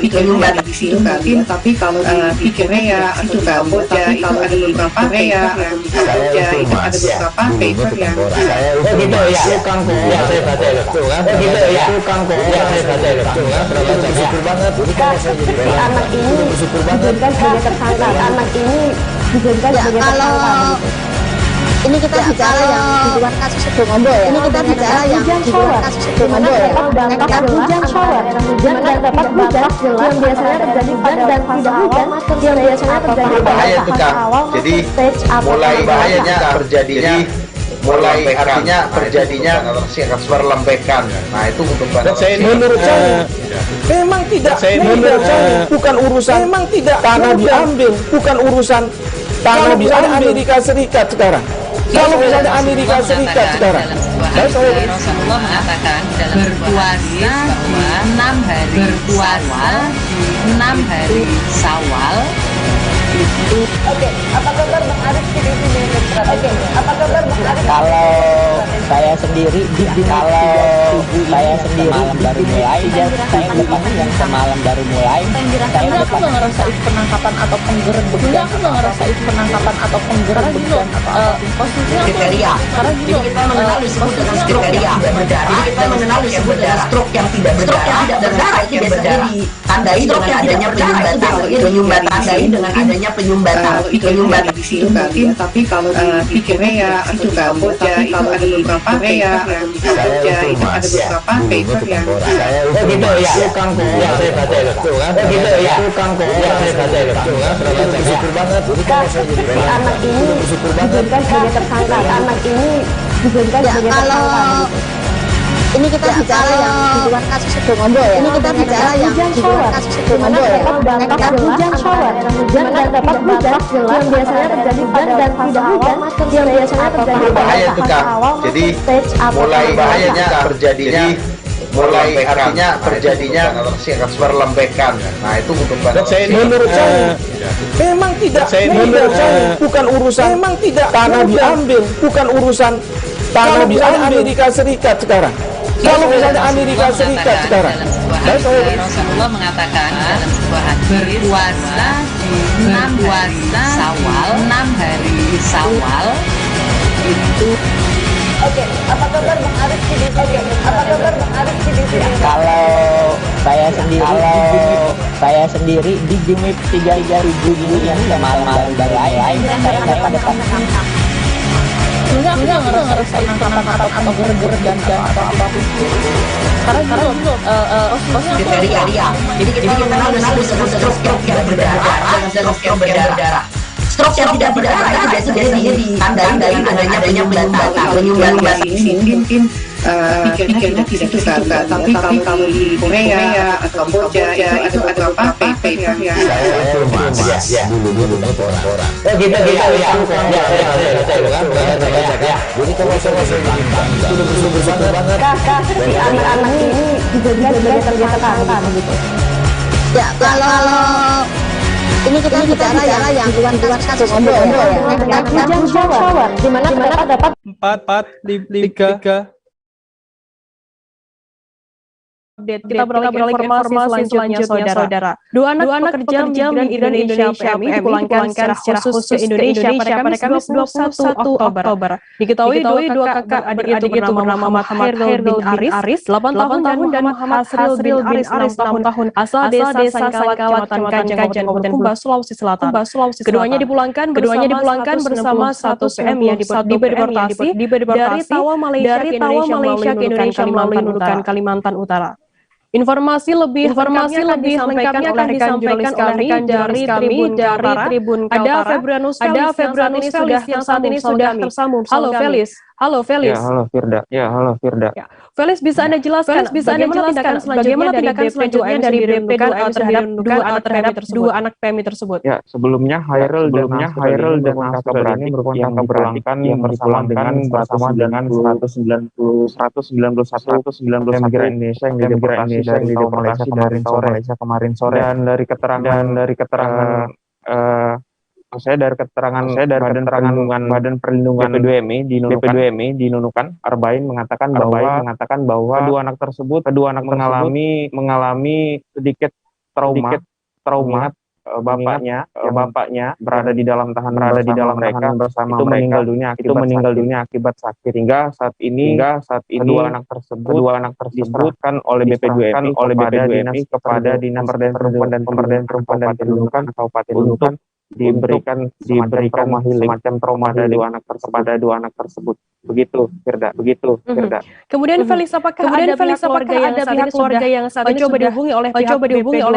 di situ mungkin tapi kalau dipikirnya ya itu kalau ada beberapa itu ada beberapa paper yang gitu ya tukang ya saya baca itu kan gitu ya tukang ya saya baca itu kan bersyukur banget anak ini dijadikan sebagai tersangka anak ini dijadikan sebagai tersangka ini kita bicara yang di luar kasus Sebongondo ya. Ini kita bicara yang di luar kasus Sebongondo ya. Dampak hujan shower, hujan dan dampak hujan yang biasanya terjadi pada dan tidak hujan yang biasanya terjadi pada fase awal. Jadi mulai bahayanya terjadinya lembekan. Nah itu untuk menurut saya memang tidak menurut saya bukan urusan memang tidak tanah diambil bukan urusan tanah diambil Amerika Serikat sekarang. Kalau misalnya Amerika Serikat sekarang, Rasulullah mengatakan dalam berpuasa bahwa 6 hari Syawal itu. Oke, apa kabar Bang Arif di sini? Oke, apa kabar Bang Arif? Kalau saya sendiri semalam baru mulai saya depan yang semalam baru mulai saya aku nggak ngerasain penangkapan atau penggerebekan aku nggak ngerasain penangkapan atau penggerebekan atau posisinya kriteria jadi kita mengenal disebut dengan kriteria jadi kita mengenal disebut dengan stroke yang tidak berdarah itu biasanya ditandai dengan adanya penyumbatan adanya penyumbatan di situ mungkin, tapi kalau di Korea itu Kamboja itu ada beberapa Korea yang di Kamboja itu ada beberapa paper yang gitu ya, tukang ya saya baca itu kan, gitu ya, tukang ya saya baca itu kan, bersyukur banget. Anak ini dijadikan sebagai tersangka, anak ini dijadikan sebagai tersangka. Ini kita bicara yang di luar kasus Sukomondo ya. Ini kita bicara yang di luar kasus Sukomondo ya. Dampak hujan shower, hujan dan dampak hujan yang biasanya terjadi pada dan tidak hujan yang biasanya terjadi bahaya itu kan. Jadi mulai bahayanya terjadinya lembekan. Nah itu untuk menurut saya memang tidak, menurut saya bukan urusan, memang tidak tanah diambil, bukan urusan tanah diambil Amerika Serikat sekarang. Kalau misalnya Amerika Serikat sekarang, Rasulullah mengatakan dalam sebuah hadis berpuasa di 6 hari Sawal itu. Oke, apa kabar Bang Arif di sini? Apa kabar Bang Arif di sini? Kalau saya sendiri di Jumip 3.000 dulu yang kemarin baru lain saya dapat enggak ngerasain kata-kata atau gur-gur dan apa-apa karena jadi kita kenal dengan stroke yang berdarah. Stroke yang tidak berdarah itu biasanya ditandai adanya penyumbatan mungkin pikirnya di situ kan, tapi kalau di Korea atau Kamboja itu ada apa paper yang dulu orang. Oh gitu ya. Jadi kalau saya bersyukur banget. Kakak si anak-anak ini dijadikan sebagai tersangka gitu. Ya kalau ini kita bicara yang di luar kasus Sukomondo ya. Hujan shower di mana terdapat 4 update kita beralih ke informasi selanjutnya saudara. Dua anak pekerja migran Indonesia PMI dipulangkan secara khusus ke Indonesia pada Kamis 21 Oktober. Diketahui dua kakak adik itu bernama Muhammad Khairul bin Aris 8 tahun dan Muhammad Hasril bin Aris 6 tahun asal desa Sangkawat Kecamatan Kajen Kabupaten Kuba Sulawesi Selatan. Keduanya dipulangkan bersama satu PM yang dideportasi dari Tawa Malaysia ke Indonesia melalui Nunukan Kalimantan Utara. Informasi lebih lengkapnya akan disampaikan oleh rekan jurnalis kami dari Tribun Kaltara. Ada Febrianus yang saat ini sudah tersambung. Halo Felis. Ya, halo Firda. Felis, bisa Anda jelaskan bagaimana tindakan selanjutnya dari BP2M terhadap dua anak PMI tersebut? Ya, sebelumnya Hairul dan Hasril ini merupakan dipulangkan bersama dengan 191 migran Indonesia yang dideportasi dari Malaysia kemarin sore. Dan dari keterangan Badan Perlindungan BP2MI di Nunukan Arba'in mengatakan bahwa kedua anak tersebut mengalami sedikit trauma. Bapaknya berada di dalam tahanan mereka bersama itu meninggal dunia akibat sakit. Hingga saat ini kedua anak tersebut diserahkan oleh BP2MI kepada Dinas Pemberdayaan Perempuan dan Perlindungan Kabupaten Nunukan diberikan semacam trauma kepada dua anak tersebut. Begitu Firda. Kemudian Felis, apakah ada pihak keluarga yang saat ini coba dihubungi oleh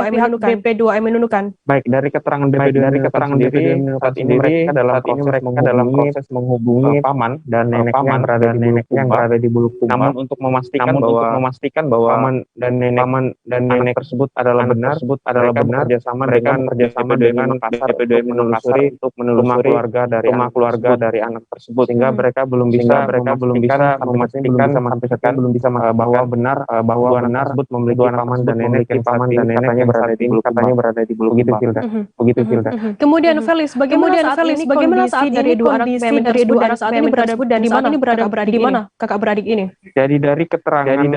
pihak BP2M Nunukan? Baik, dari keterangan BP2M saat ini mereka dalam proses menghubungi paman dan neneknya yang berada di Bulukumba. Namun untuk memastikan bahwa paman dan nenek tersebut adalah benar kerjasama dengan BP2M menelusuri rumah keluarga dari anak tersebut, sehingga mereka belum bisa memastikan bahwa benar tersebut memiliki paman dan nenek katanya berada di Bulukumba. Begitu Firda. Kemudian Felis, bagaimana saat ini dari dua anak PMI tersebut dan saat ini berada di mana kakak beradik ini? Jadi dari keterangan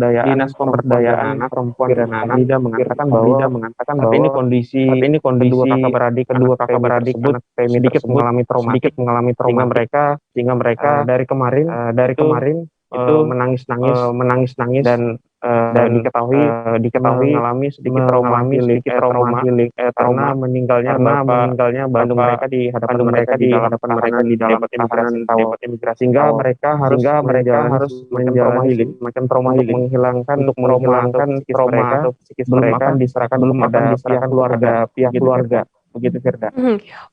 Dinas Pemberdayaan Perempuan dan Anak tidak mengatakan bahwa ini kondisi kedua kakak beradik tersebut sedikit mengalami trauma sehingga mereka dari kemarin itu menangis dan dan diketahui mengalami sedikit trauma karena meninggalnya bapak mereka di hadapan mereka di imigrasi, sehingga mereka harus menjalani macam trauma healing untuk menghilangkan psikis mereka diserahkan kepada pihak keluarga. Begitu, Firda.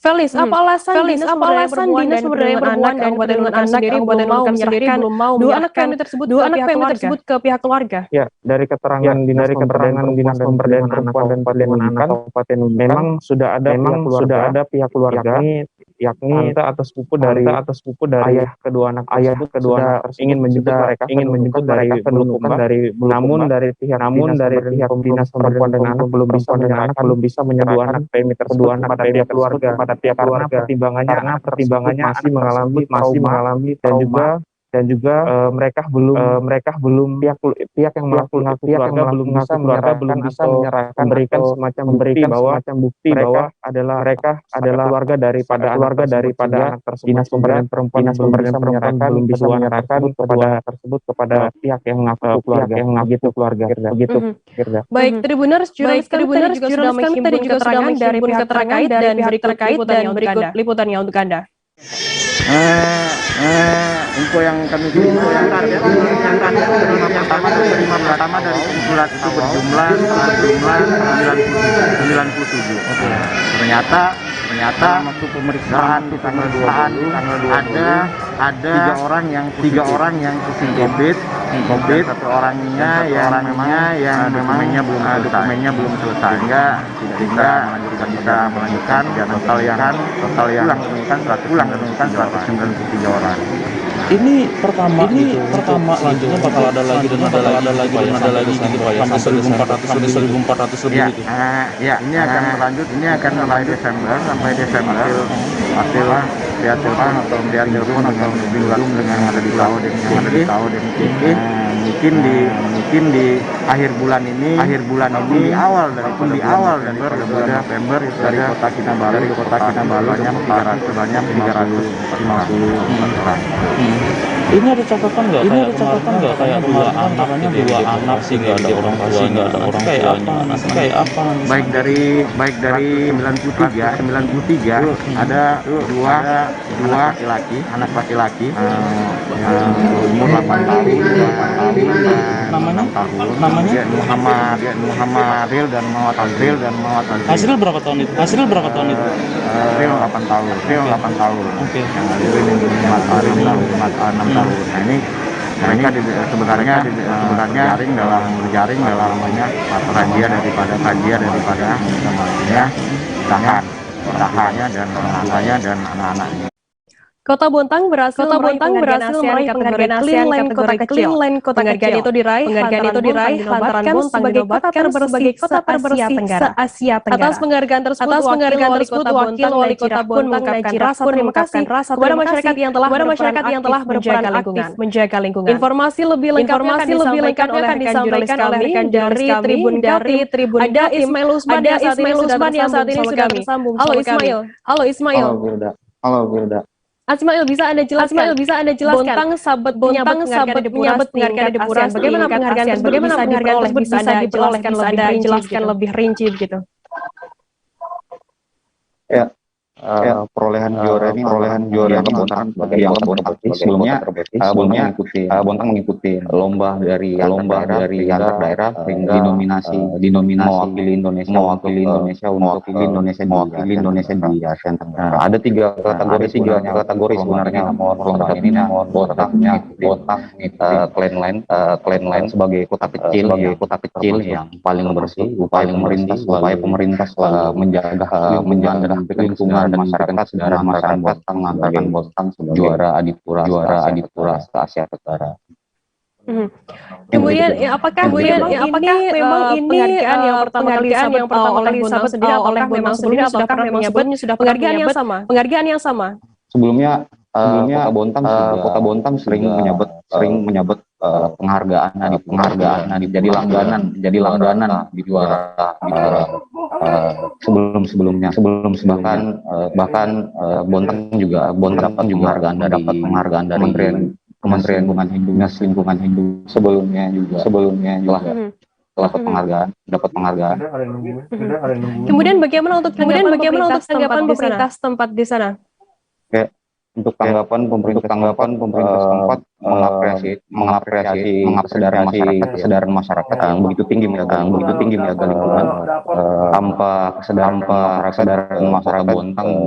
Felis, apa alasan dinas pemberdayaan perempuan dan perlindungan anak sendiri belum mau dua anak PMI tersebut ke pihak keluarga? Ya, dari keterangan dinas pemberdayaan perempuan dan perlindungan anak Kabupaten memang sudah ada pihak keluarga, yakni atau sepupu dari ayah kedua anak ingin menjemput mereka dari namun dari pihak dinas perempuan dan anak belum bisa menyebut anak PMI tersebut pada pihak keluarga karena pertimbangannya masih mengalami dan juga mereka belum pihak yang melakukan belum bisa menyerahkan memberikan semacam bukti bahwa mereka adalah keluarga daripada anak tersebut. Dinas pemberdayaan perempuan belum bisa menyerahkan kepada pihak yang mengaku keluarga. Begitu. Baik, Tribuners jurnalis juga sudah menghimpun keterangan dari pihak terkait dan berikut liputannya untuk Anda. Info yang kami terima yang pertama dari surat itu berjumlah 97. Ternyata waktu pemeriksaan di tanggal 2 ada tiga orang yang COVID, satu orangnya yang dokumennya belum selesai, sehingga tidak bisa melanjutkan total yang pulang 193 orang. Ini pertama lanjutnya bakal ada lagi gitu Pak ya, sampai 1400 lebih gitu. Ini akan berlanjut sampai Desember hasil atau dihasilkan atau belum dengan ada di tahun mungkin di akhir bulan ini di awal dari November itu dari kota Kinabalu sebanyak 350 orang. Ini ada catatan nggak kayak dua anak sih nggak ada orang tuanya, kayak apa? Baik dari 93 ada dua anak laki-laki umur 8 tahun namanya Muhammad Ril dan Muhammad Azril. Hasil berapa tahun itu? Ril 8 tahun. Oke. Yang Azril ini 6 tahun. Nah ini mereka sebenarnya berjaring dalam namanya kajian daripada tahannya dan orangnya dan anak-anaknya. Kota Bontang berhasil meraih penghargaan ASEAN kategori kecil. Penghargaan itu diraih lantaran Bontang dinobatkan sebagai kota terbersih se-Asia Tenggara. Atas penghargaan tersebut, wakil wali kota Bontang mengucapkan rasa terima kasih kepada masyarakat yang telah berperan aktif menjaga lingkungan. Informasi lebih lengkapnya akan disampaikan oleh rekan dari Tribun. Ada Ismail Usman yang saat ini sudah bersambung. Halo Ismail. Halo Firda. Ismail, bisa Anda jelaskan? Bontang sahabat menyambut penghargaan di ASEAN. Bagaimana penghargaan tersebut bisa Anda jelaskan lebih rinci begitu? Ya. Perolehan juara ini Bontang sebagai yang terbukti. Sebelumnya Bontang mengikuti lomba dari antar daerah sehingga dinominasi mewakili Indonesia di ASEAN Tenggara. Ada tiga kategori sebenarnya lomba ini. Clan Line sebagai kota kecil yang paling bersih, upaya pemerintah menjaga lingkungan dan masyarakat mengantarkan Bontang sebagai juara Adipura se Asia Tenggara. Kemudian apakah memang ini penghargaan yang pertama kali disabet oleh Bontang sebelumnya sudah penghargaan yang sama? Sebelumnya kota Bontang sering menyabet penghargaan jadi langganan di juara sebelumnya bahkan Bontang juga dapat penghargaan dari Kementerian Lingkungan Hidup sebelumnya juga telah dapat penghargaan. Kemudian bagaimana untuk tanggapan pemerintah setempat di sana? Oke, untuk tanggapan pemerintah setempat mengapresiasi kesadaran masyarakat yang begitu tinggi menjaga lingkungan. Tanpa kesadaran masyarakat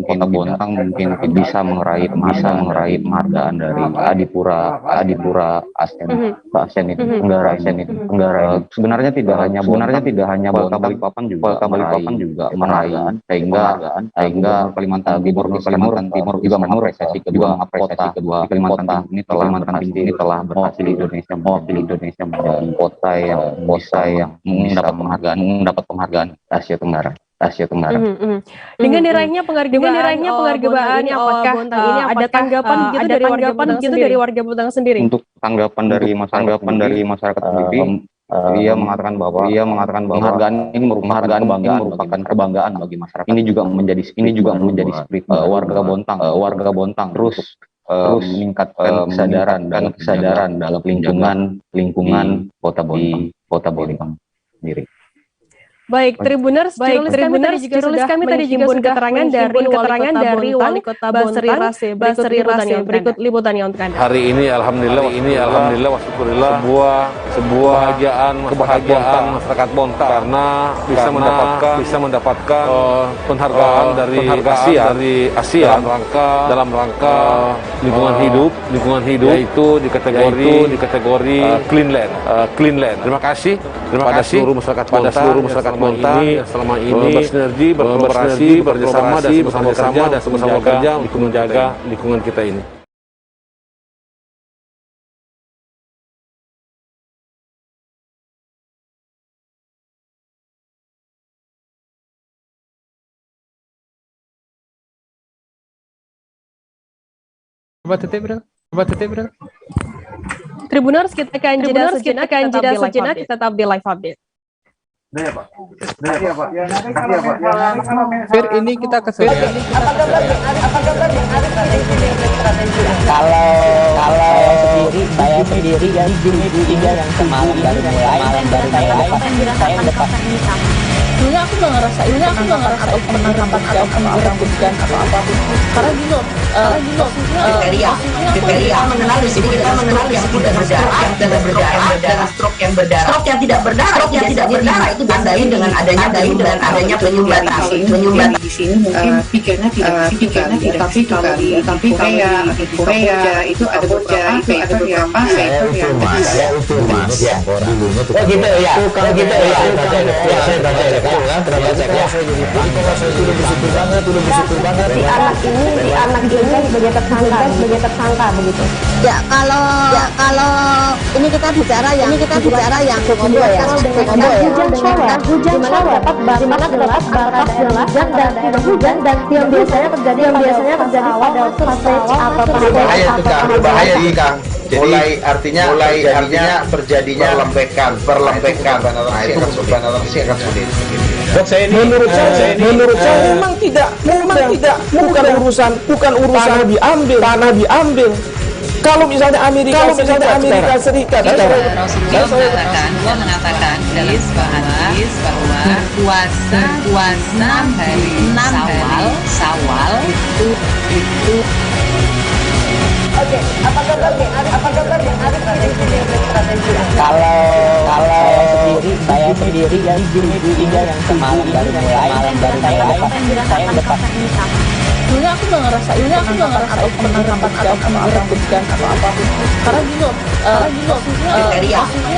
Kota Bontang mungkin bisa meraih penghargaan dari Adipura ASEAN itu Tenggara. Sebenarnya tidak hanya Kota Balikpapan juga meraih sehingga Kalimantan Timur juga mengapresiasi kedua Kalimantan ini telah berhasil Indonesia menjadi kota yang mendapat penghargaan Asia Tenggara. Dengan diraihnya penghargaan apakah ada tanggapan begitu dari warga Bontang sendiri? Untuk tanggapan dari masyarakat sendiri, dia mengatakan bahwa penghargaan ini merupakan kebanggaan bagi masyarakat. Ini juga menjadi spirit warga Bontang terus meningkatkan kesadaran dalam lingkungan Kota Bontang sendiri. Baik, Tribuners, jurnalis kami tadi juga sudah keterangan dari Wali Kota Basri Rase. Berikut liputannya untuk Anda. Hari ini alhamdulillah wa syukurillah sebuah kebahagiaan masyarakat Bontang karena bisa mendapatkan penghargaan dari Asia dalam rangka lingkungan hidup yaitu di kategori clean land. Terima kasih pada seluruh masyarakat Bontang yang selama ini bersinergi, berkolaborasi, bekerjasama dan sama-sama bekerja untuk menjaga lingkungan kita ini. Tribuners, kita akan jeda sejenak, tetap di live update. Fir, ini kita ke sini. Kalau saya sendiri ya di 3 yang semalam baru mulai saya lepas. Dulu aku nggak ngerasa pernah merebutkan apa-apa. Karena gini kriteria mengenal di sini kita mengenal yang tidak berdarah dan stroke yang berdarah. Stroke yang tidak berdarah itu ditandai dengan adanya penyumbatan di sini mungkin pikirnya tidak tapi kalau di Korea itu ada beberapa sektor yang si anak ini sebagai tersangka begitu. Ya kalau ini kita bicara yang Komodo ya. Hujan shower dapat batas jelas dan tidak hujan dan yang biasanya terjadi pada passage atau berbahaya nih Kang. Jadi artinya terjadinya perlembekan. Nah, itu akan sulit. Menurut saya memang tidak, bukan urusan tanah diambil. Kalau misalnya Amerika Serikat mengatakan dalam sebuah hadis bahwa puasa hari 6 Syawal itu Oke, apa kabar Arif strategi? Kalau saya sendiri ya di 3 yang semalam baru mulai saya lepas. Dulu aku nggak ngerasa pernah merebutkan apa-apa. Karena gini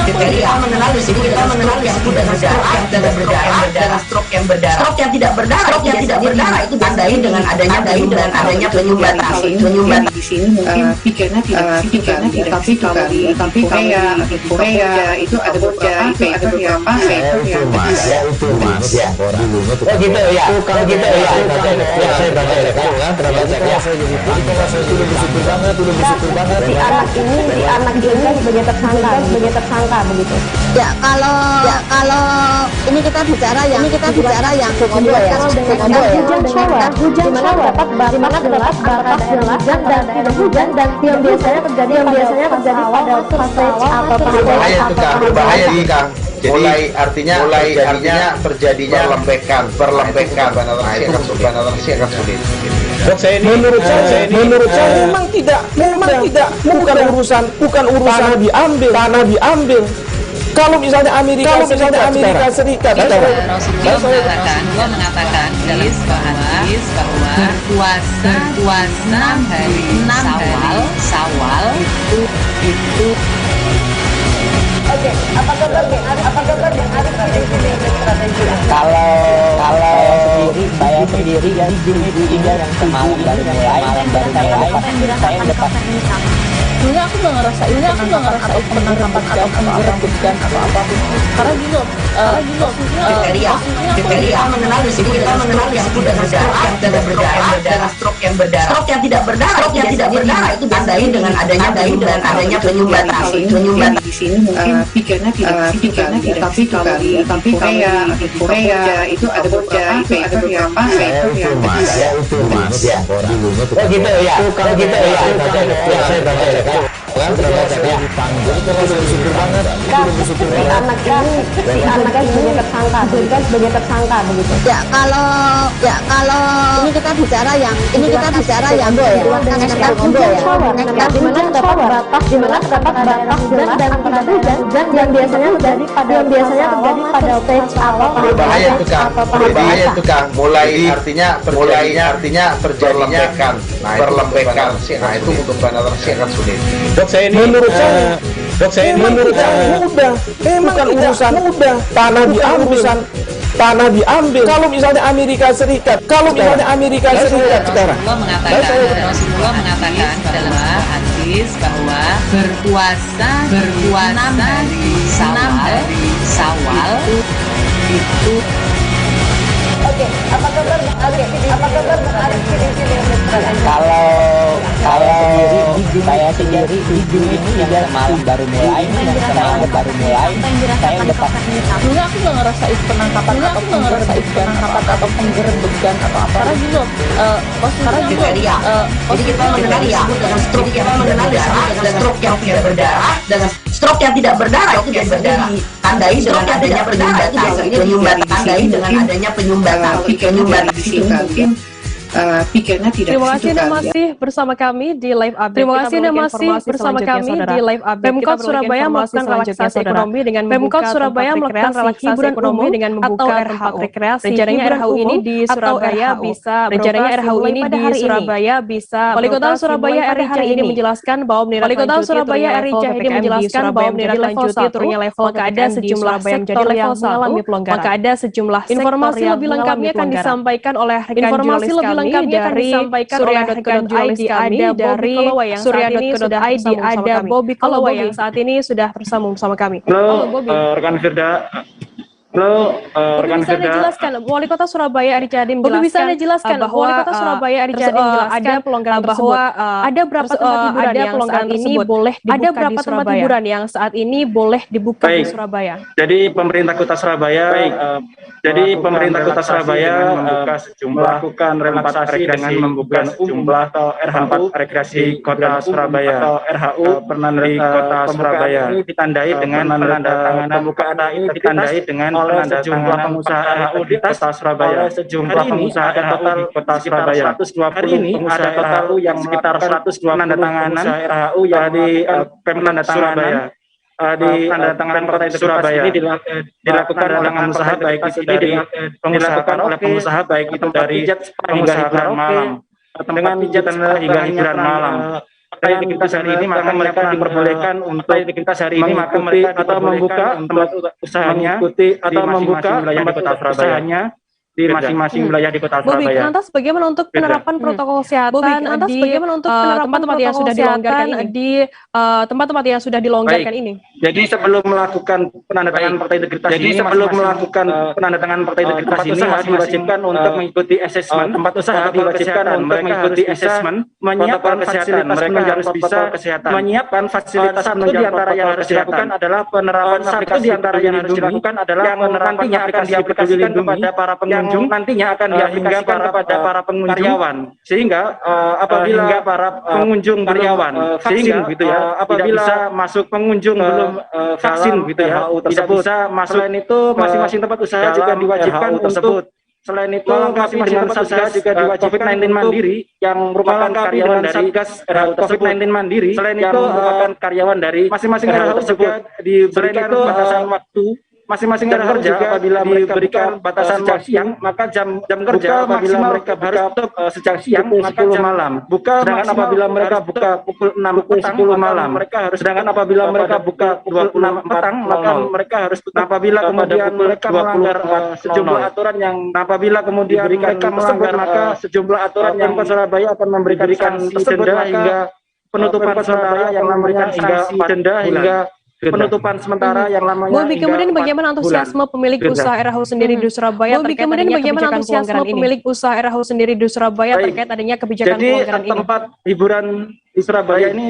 kriteria mengenal di sini kita mengenal yang tidak berdarah dan stroke yang berdarah. Stroke yang tidak berdarah itu ditandai dengan adanya penyumbatan di sini mungkin pikirnya tidak tapi kalau di Korea itu ada beberapa sektor yang gitu ya. si anak ini sebagai tersangka begitu. Ya kalau ini kita bicara yang umum ya. Hujan shower dapat batas jelas dan tidak hujan dan yang biasanya terjadi pada passage atau berbahaya nih Kang. Jadi artinya terjadinya perlembekan. Nah itu akan sulit. Menurut saya memang tidak, bukan urusan tanah diambil. Kalau misalnya Amerika Serikat, Rasulullah mengatakan dalam sebuah hadis bahwa berpuasa hari 6 Syawal itu. Oke, apa kabar Bang Arif strategi? Kalau saya sendiri ya di Juni 3 yang semalam baru mulai saya udah pasti. Dulu aku nggak ngerasain penangkapan atau penggerbekan atau apapun. Karena gitu, kriteria mengenal di sini kita mengenal yang tidak berdarah dengan stroke yang berdarah. Stroke yang tidak berdarah itu ditandai dengan adanya penyumbatan. Di sini mungkin pikirnya tidak, tapi kalau di Korea itu ada beberapa paper yang si anak ini sebagai tersangka begitu. Ya kalau ini kita bicara yang hujan dapat batas jelas dan tidak hujan yang biasanya terjadi pada stage atau berbahaya itu Kang. Mulai artinya terjadinya perlembekan. Nah itu untuk penetrasi akan sulit. Menurut saya mudah. Bukan urusan tanah diambil. Kalau misalnya Amerika Serikat sekarang. Rasulullah mengatakan dalam hadis bahwa berpuasa 6 hari Syawal itu. Oke, apa kabar Bang Arif? Kalau saya sendiri di Juni ini yang semalam baru mulai saya udah pasti. Dulu aku nggak ngerasain penangkapan atau penggerbekan atau apa. Karena gitu, kriteria. Jadi kita mengenal disebut dengan stroke yang mengenal dengan stroke yang tidak berdarah, dengan stroke yang tidak berdarah itu biasanya ditandai dengan adanya penyumbatan. di sini mungkin pikirnya tidak. Terima kasih Anda masih bersama kami di live update. Pemkot Surabaya melakukan relaksasi ekonomi dengan membuka tempat rekreasi rencananya RHU ini di Surabaya bisa Wali Kota Surabaya Eri Cahyadi menjelaskan bahwa menindaklanjuti turunnya level ada sejumlah sektor yang mengalami pelonggaran. Maka ada sejumlah informasi lebih lengkapnya akan disampaikan oleh rekan jurnalis kami dari surya.co.id ada Bobby Kolowo yang saat ini sudah tersambung bersama kami. Halo rekan Firda. Rekan Firda. Wali Kota Surabaya Eri Cahyadi menjelaskan bahwa ada pelonggaran bahwa ada berapa tempat hiburan yang saat ini boleh dibuka di Surabaya. Jadi pemerintah Kota Surabaya membuka sejumlah relaksasi dengan membuka sejumlah tempat rekreasi Kota Surabaya atau RHU di Kota Surabaya. Ini ditandai dengan penandatanganan pembukaan ini ditandai dengan sejumlah pengusaha RHU di Kota Surabaya. Sejumlah pengusaha RHU di Kota Surabaya. 120 pengusaha RHU yang sekitar 120 penandatanganan RHU yang di Pemda Surabaya. Di penandatanganan Kota Surabaya ini dilakukan oleh pengusaha baik itu dari pengusaha baik itu dari hingga hiburan malam dengan pijat hingga hiburan malam. Pada aktivitas hari ini maka mereka diperbolehkan untuk aktivitas hari ini maka mereka atau membuka tempat usahanya atau membuka tempat usahanya di masing-masing wilayah di Kota Bobi, Surabaya. lantas bagaimana untuk penerapan protokol kesehatan di tempat-tempat yang sudah dilonggarkan di tempat-tempat yang sudah dilonggarkan ini? Jadi sebelum melakukan penandatanganan partai integritas ini, usaha diwajibkan untuk mengikuti asesmen. Tempat usaha diwajibkan untuk mengikuti asesmen, menyiapkan fasilitas mereka harus bisa kesehatan. Menyiapkan fasilitas satu di antara yang harus dilakukan adalah penerapan aplikasi yang nantinya akan diaplikasikan kepada para pengunjung, nantinya akan diaplikasikan kepada para pengunjung karyawan. Sehingga apabila para pengunjung karyawan vaksin gitu ya, apabila bisa masuk pengunjung belum vaksin gitu ya, tidak bisa masuk. Selain itu masing-masing tempat usaha juga diwajibkan untuk selain itu masing-masing tempat usaha juga diwajibkan COVID-19 mandiri yang merupakan karyawan dari Satgas COVID-19 mandiri. Selain itu merupakan karyawan dari masing-masing RHU tersebut diberikan batasan waktu. Masing-masing RHU juga apabila mereka diberikan batasan siang, maka jam kerja apabila mereka harus tutup sejak siang maka jam malam. Sedangkan apabila mereka buka pukul 6 petang, 10 malam mereka harus. Sedangkan apabila mereka buka pukul 6 petang, maka mereka harus tutup. Apabila kemudian mereka melanggar sejumlah aturan yang apabila kemudian mereka melanggar maka sejumlah aturan yang Surabaya akan memberikan sanksi denda hingga penutupan sementara yang memberikan sanksi denda hingga penutupan sementara yang lamanya. Bobi, kemudian bagaimana antusiasme pemilik usaha RHU sendiri di Surabaya terkait adanya kebijakan pelonggaran ini? Pemilik usaha RHU sendiri di Surabaya terkait adanya kebijakan pelonggaran ini. Tempat hiburan di Surabaya ini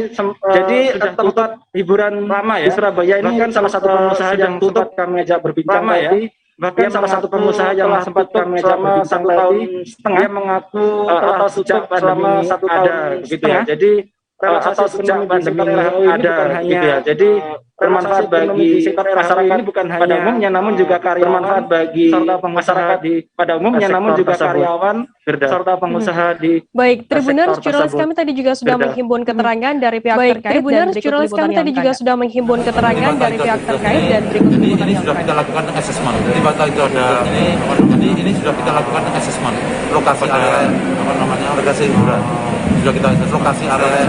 jadi tempat hiburan lama ya. Di Surabaya ini kan salah satu pengusaha yang tutup kami ajak berbincang tadi. Bahkan salah satu pengusaha yang sempat kami ajak berbincang tadi setengah mengaku telah tutup selama 1 tahun begitu ya. Jadi atau sejak pandemi ada gitu ya. Jadi bermanfaat bagi masyarakat ini bukan hanya pada umumnya namun juga karyawan, bermanfaat bagi masyarakat pada umumnya namun juga karyawan serta pengusaha di. Baik, Tribuners, jurnalis kami tadi juga sudah menghimpun keterangan dari pihak terkait. Tribuners, jurnalis kami tadi juga sudah menghimpun keterangan dari pihak terkait dan berikut ini sudah kita lakukan asesmen. Jadi pada itu ada ini sudah kita lakukan asesmen lokasi area lokasi hiburan. Sudah kita lokasi area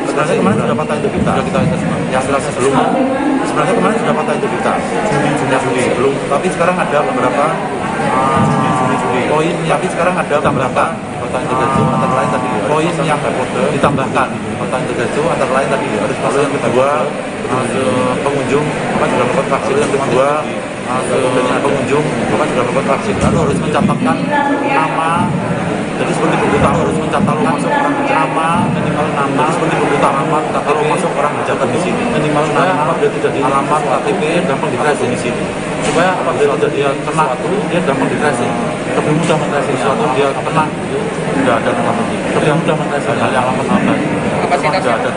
sebenarnya kemarin sudah patah itu kita yang jelas sebenarnya kemarin sudah patah itu kita sebelum, tapi sekarang ada beberapa poin, tapi sekarang ada beberapa kota integrasi antara lain tadi poin yang ditambahkan kota integrasi antara lain tadi lalu yang kedua pengunjung maka sudah melakukan vaksin, yang kedua pengunjung maka sudah melakukan vaksin, lalu harus mencatatkan nama. Jadi seperti pemberitahuan harus mencatat masuk orang nama, minimal nama. Jadi seperti pemberitahuan kalau masuk orang mencatat di sini, minimal nama, apabila tidak di alamat KTP gampang ditracing di sini. Supaya apabila tidak dia kena itu dia gampang ditracing. Lebih mudah mentracing sesuatu dia kena, tidak ada alamat. Lebih mudah mentracing alamat apa. Kapasitasnya ada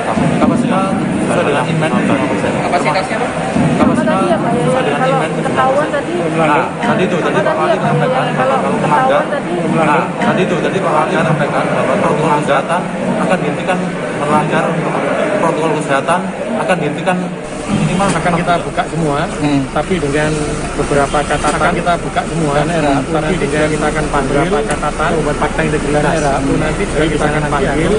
kapasitas sesuai dengan inmen. Kapasitasnya kapasitas sesuai dengan inmen. Ketahuan tadi. Tadi itu tadi Pak Ali menyampaikan kalau melanggar. Tadi itu tadi Pak Ali menyampaikan bahwa protokol kesehatan akan dihentikan, melanggar protokol kesehatan akan dihentikan minimal. Akan kita buka semua, tapi dengan beberapa catatan. Akan kita buka semua, tapi dengan kita akan panggil catatan membuat fakta integritas. Nanti juga kita akan panggil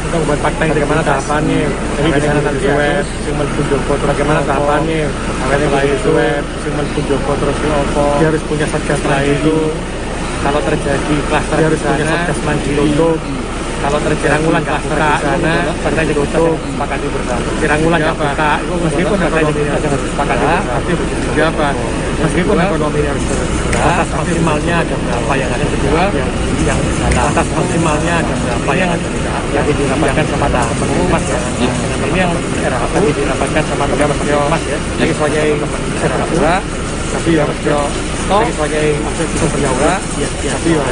untuk membuat fakta bagaimana tahapannya. Jadi dengan nanti swab, simbol Joko terus bagaimana tahapannya. Setelah itu simbol Joko terus dia harus punya satgas lain itu. Kalau terjadi klaster harus punya satgas mandiri tutup. Kalau terjadi ulang klaster di sana, partai ditutup, sepakati bersama. Ulang nggak buka, meskipun partai harus sepakati bersama. Apa? Meskipun ekonomi harus batas maksimalnya ada berapa yang ada kedua, yang batas maksimalnya ada berapa yang ada yang dirapatkan sama Mas ya. Ini yang tadi dirapatkan sama Mas ya. Jadi sebagai secara tapi ya sebagai penyawa, tapi ya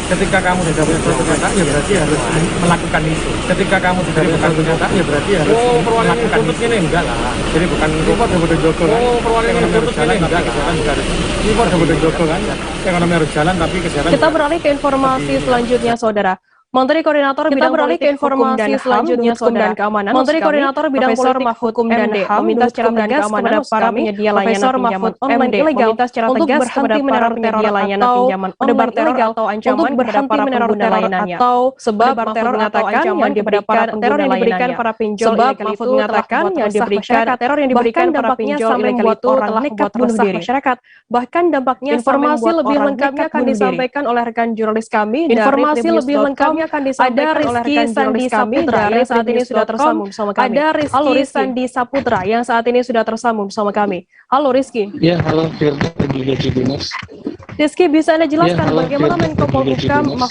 ketika kamu sudah punya surat pernyataan ya berarti harus melakukan itu. Ketika kamu sudah punya surat pernyataan ya berarti harus melakukan itu. Enggak lah. Jadi bukan impor Bodo Joko kan. Ekonomi harus jalan tapi kesehatan juga harus. Impor Bodo Joko kan. Ekonomi harus jalan tapi kesehatan. Kita beralih ke informasi selanjutnya, Saudara. Menteri Koordinator Bidang Politik ke informasi selanjutnya Hukum dan Keamanan. Menteri Koordinator Bidang Politik Hukum dan HAM meminta secara tegas kepada para penyedia layanan pinjaman online ilegal untuk berhenti meneror penyedia layanan pinjaman menebar teror atau ancaman kepada para pengguna layanannya. Sebab teror atau ancaman kepada para teror yang diberikan para pinjol ilegal itu mengatakan yang diberikan teror yang diberikan para pinjol ilegal itu telah nekat bunuh diri masyarakat. Bahkan dampaknya informasi lebih lengkapnya akan disampaikan oleh rekan jurnalis kami. Informasi lebih lengkapnya akan disampaikan oleh rekan jurnalis kami yang saat ini sudah tersambung bersama kami. Ada Rizky Sandi Saputra yang saat ini sudah tersambung bersama kami. Halo Rizky. Ya, halo Firda juga Cibunas. Rizky, bisa Anda jelaskan bagaimana Menko Polhukam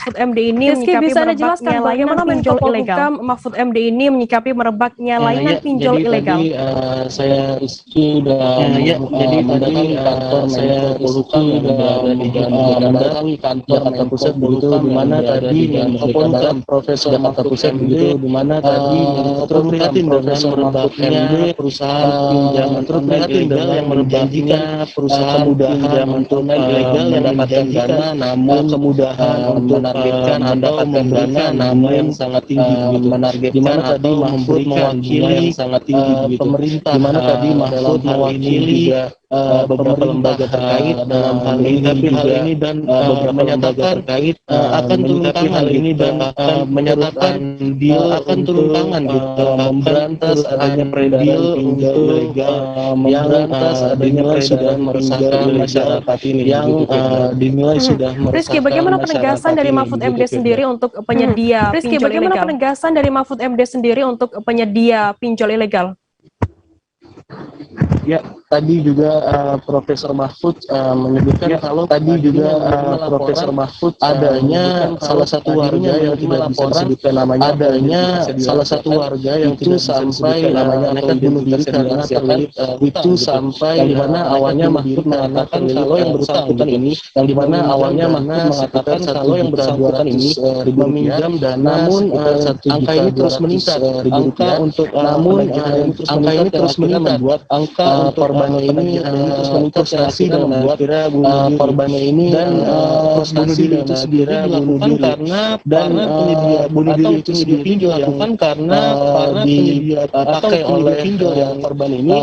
Mahfud MD ini menyikapi merebaknya layanan pinjol ilegal? Saya Rizky udah mendatangi kantor saya Polhukam mendatangi kantor Jakarta Pusat begitu di mana tadi Menko Polhukam Profesor Jakarta Pusat begitu di mana tadi prihatin Profesor merebaknya perusahaan pinjaman ilegal yang merebaknya perusahaan pinjaman ilegal yang mendapatkan dana namun kemudahan menargetkan atau memberikan dana yang sangat tinggi begitu menargetkan atau memberikan mewakili yang sangat tinggi begitu pemerintah di mana tadi Mahfud mewakili beberapa lembaga terkait dalam hal ini dan beberapa lembaga terkait akan turun tangan ini dan menyatakan deal akan turun tangan gitu memberantas adanya predil untuk ilegal memberantas adanya sudah meresahkan masyarakat ini yang dinilai sudah meresahkan. Rizky, bagaimana penegasan dari Mahfud MD sendiri untuk penyedia pinjol ilegal? Bagaimana penegasan dari Mahfud MD sendiri untuk penyedia pinjol ilegal? Ya, tadi juga Profesor Mahfud menyebutkan kalau tadi juga Profesor Mahfud adanya salah satu warga yang tidak bisa disebutkan namanya adanya salah satu warga yang itu sampai namanya nekat bunuh diri karena terlilit itu sampai di mana awalnya Mahfud mengatakan kalau yang bersangkutan ini yang di mana awalnya Mahfud mengatakan kalau yang bersangkutan ini meminjam dana namun angka ini terus meningkat angka untuk namun angka ini terus meningkat buat angka korbannya ini terus meningkat dan membuat korbannya ini dan bunuh diri itu sendiri dilakukan karena penyedia bunuh diri itu sendiri dilakukan karena dipakai oleh pinjol yang korban ini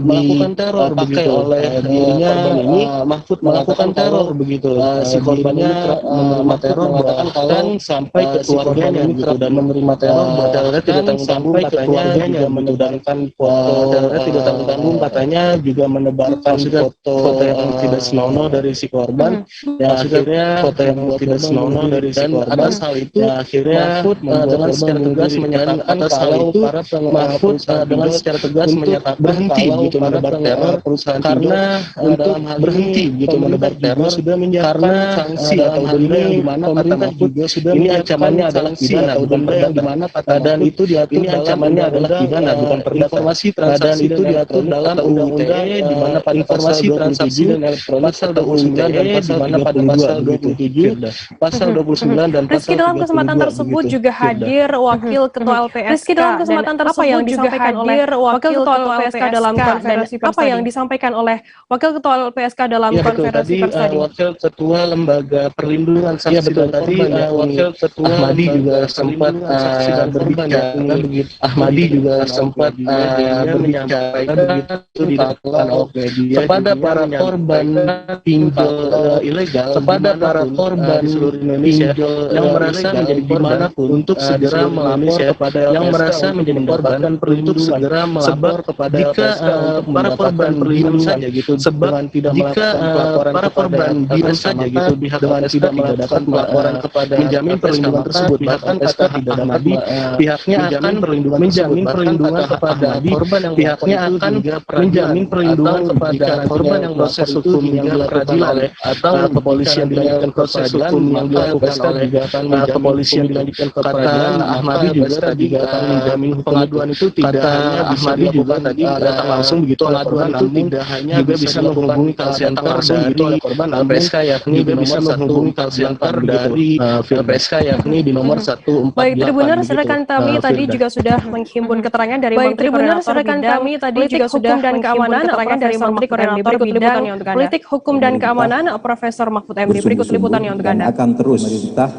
melakukan teror pakai oleh dirinya ini Mahfud melakukan teror begitu si korbannya menerima teror bahkan sampai ke keluarganya gitu dan menerima teror terornya tidak tanggung-tanggung katanya menyebarkan terornya tidak tanggung-tanggung katanya juga menebarkan foto yang tidak senonoh dari si korban yang akhirnya foto yang tidak senonoh dari si korban atas hal itu akhirnya Mahfud dengan secara tegas menyatakan atas hal itu Mahfud dengan secara tegas menyatakan berhenti gitu menebar teror perusahaan karena untuk berhenti gitu menebar teror sudah karena sanksi atau denda yang dimana pemerintah juga sudah ini ancamannya adalah pidana bukan perdata di mana dan itu diatur ini ancamannya adalah pidana bukan perdata informasi transaksi itu diatur dalam undang-undang di mana pada informasi transaksi dan elektronik pasal 29 dan pasal di mana pada pasal 27 pasal 29 dan pasal 32 dalam kesempatan tersebut juga hadir Wakil Ketua LPSK dalam kesempatan tersebut yang disampaikan oleh Wakil Ketua LPSK dalam konferensi pers apa yang disampaikan oleh Wakil Ketua LPSK dalam konferensi pers tadi. Wakil Ketua Lembaga Perlindungan Saksi dan tadi Wakil Ketua Ahmadi juga sempat berbicara begitu Ahmadi juga sempat berbicara begitu dilakukan kepada para korban pinjol ilegal kepada para korban seluruh Indonesia yang merasa menjadi dimanapun untuk segera melapor kepada yang merasa menjadi korban untuk segera melapor kepada jika para korban perlindungan saja gitu sebab tidak melakukan para korban diam saja gitu pihak dengan tidak melakukan pelaporan kepada menjamin perlindungan tersebut bahkan SK tidak Ahmadi pihaknya akan menjamin perlindungan kepada korban yang pihaknya akan menjamin perlindungan kepada korban yang proses hukum hingga peradilan atau kepolisian dilanjutkan proses hukum yang dilakukan oleh kepolisian dilanjutkan ke peradilan. Ahmadi juga tadi akan menjamin pengaduan itu tidak hanya Ahmadi juga tadi datang langsung begitu pengaduan itu tidak hanya juga bisa menghubungi call center dari korban LPSK yakni juga bisa menghubungi call center dari LPSK yakni di nomor 148. Baik, Tribuners, rekan kami tadi juga sudah menghimpun keterangan dari Menteri Koordinator Bidang dan Keamanan keterangan dari Menteri Koordinator Bidang Politik Hukum dan Keamanan Profesor Mahfud MD. Berikut liputannya untuk Anda. Akan terus pemerintah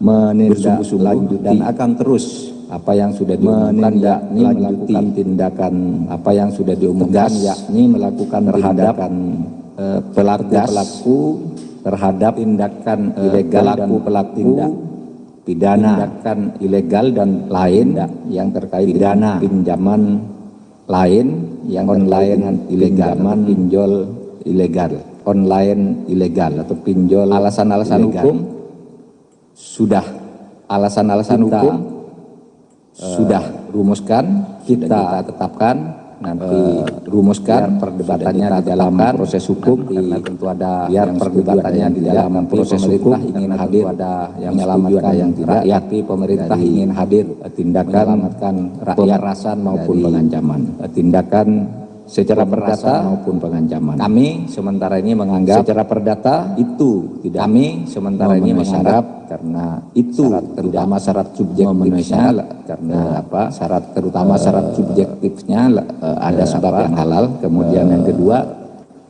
menindaklanjuti dan akan terus apa yang sudah menindaklanjuti tindakan apa yang sudah diumumkan, yakni melakukan tindakan pelaku terhadap tindakan ilegal dan pelaku pidana, tindakan ilegal dan lain yang terkait pidana, pinjaman lain yang online ilegal, pinjol ilegal, online ilegal atau pinjol. Alasan-alasan hukum sudah, alasan-alasan hukum sudah rumuskan, kita tetapkan, nanti rumuskan perdebatannya di dalam proses hukum, karena tentu ada yang perdebatannya di dalam proses hukum ingin hadir, ada yang menyelamatkan yang tidak, tapi pemerintah ingin hadir tindakan kekerasan maupun pengancaman, tindakan secara perdata maupun pengancaman. Kami sementara ini menganggap secara perdata itu tidak, kami sementara ini menganggap karena itu terutama syarat subjektifnya, karena apa syarat terutama syarat subjektifnya ada sebab yang halal, kemudian yang kedua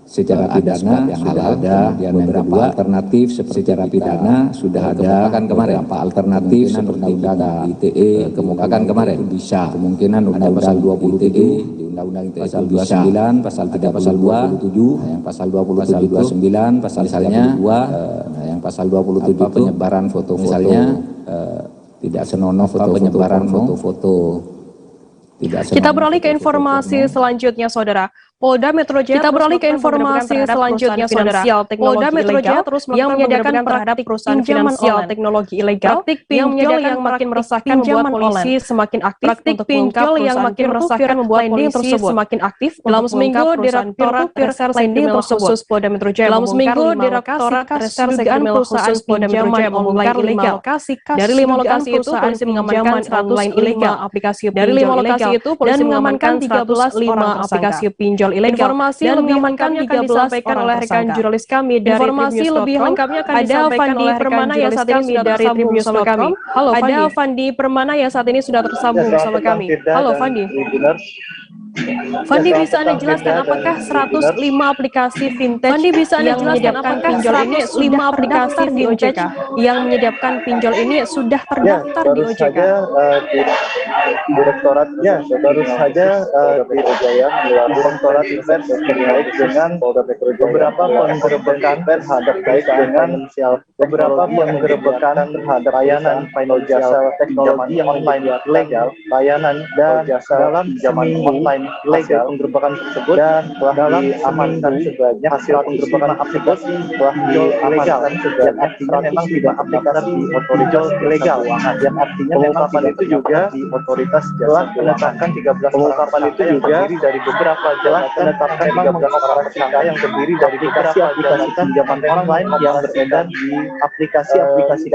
secara pidana yang halal, ada beberapa alternatif secara pidana sudah ada beberapa alternatif seperti undang ITE kemukakan kemarin bisa kemungkinan ada pasal 27 di undang-undang ITE pasal 29, pasal 3, pasal 27, yang pasal 27 29, pasal misalnya 2, yang pasal 27 itu penyebaran foto-foto misalnya tidak senonoh penyebaran foto-foto. Kita beralih ke informasi selanjutnya, Saudara. Polda Metro Jaya. Kita beralih ke informasi selanjutnya, Saudara. Polda Metro Jaya terus yang menyediakan terhadap perusahaan finansial teknologi ilegal yang menyediakan makin meresahkan membuat polisi semakin aktif untuk mengungkap yang makin meresahkan membuat polisi semakin aktif dalam seminggu Direktorat Reserse Kriminal Khusus Polda Metro Jaya dalam seminggu Direktorat Reserse Kriminal Khusus Polda Metro Jaya membongkar ilegal dari 5 lokasi itu polisi mengamankan 105 ilegal aplikasi dari 5 lokasi itu polisi mengamankan 13 aplikasi pinjol ilegal. Informasi dan mengamankan 13 disampaikan oleh rekan jurnalis kami dari informasi lebih lengkapnya akan disampaikan oleh Permana yang saat ini sudah tersambung bersama kami. Halo Fandi. Ada Fandi Permana yang saat ini sudah tersambung bersama kami. Halo Fandi. Fandi, bisa Anda jelaskan apakah 105 aplikasi fintech yang menyediakan pinjol ini 5 aplikasi fintech yang menyediakan pinjol ini sudah terdaftar di OJK? Direktoratnya baru saja Direktorat Invest terkait dengan beberapa penggerbekan terhadap dengan beberapa penggerbekan terhadap layanan jasa teknologi yang online ilegal, layanan dan jasa pinjaman online ilegal, penggerbekan tersebut dan telah diamankan sebanyak hasil penggerbekan aplikasi telah ilegal dan artinya memang tidak aplikasi pinjol ilegal yang artinya pengungkapan itu juga di otoritas telah menetapkan 13 pengungkapan itu juga dari beberapa jelas menetapkan 13 orang tersangka yang terdiri dari aplikasi pinjaman online yang beredar di aplikasi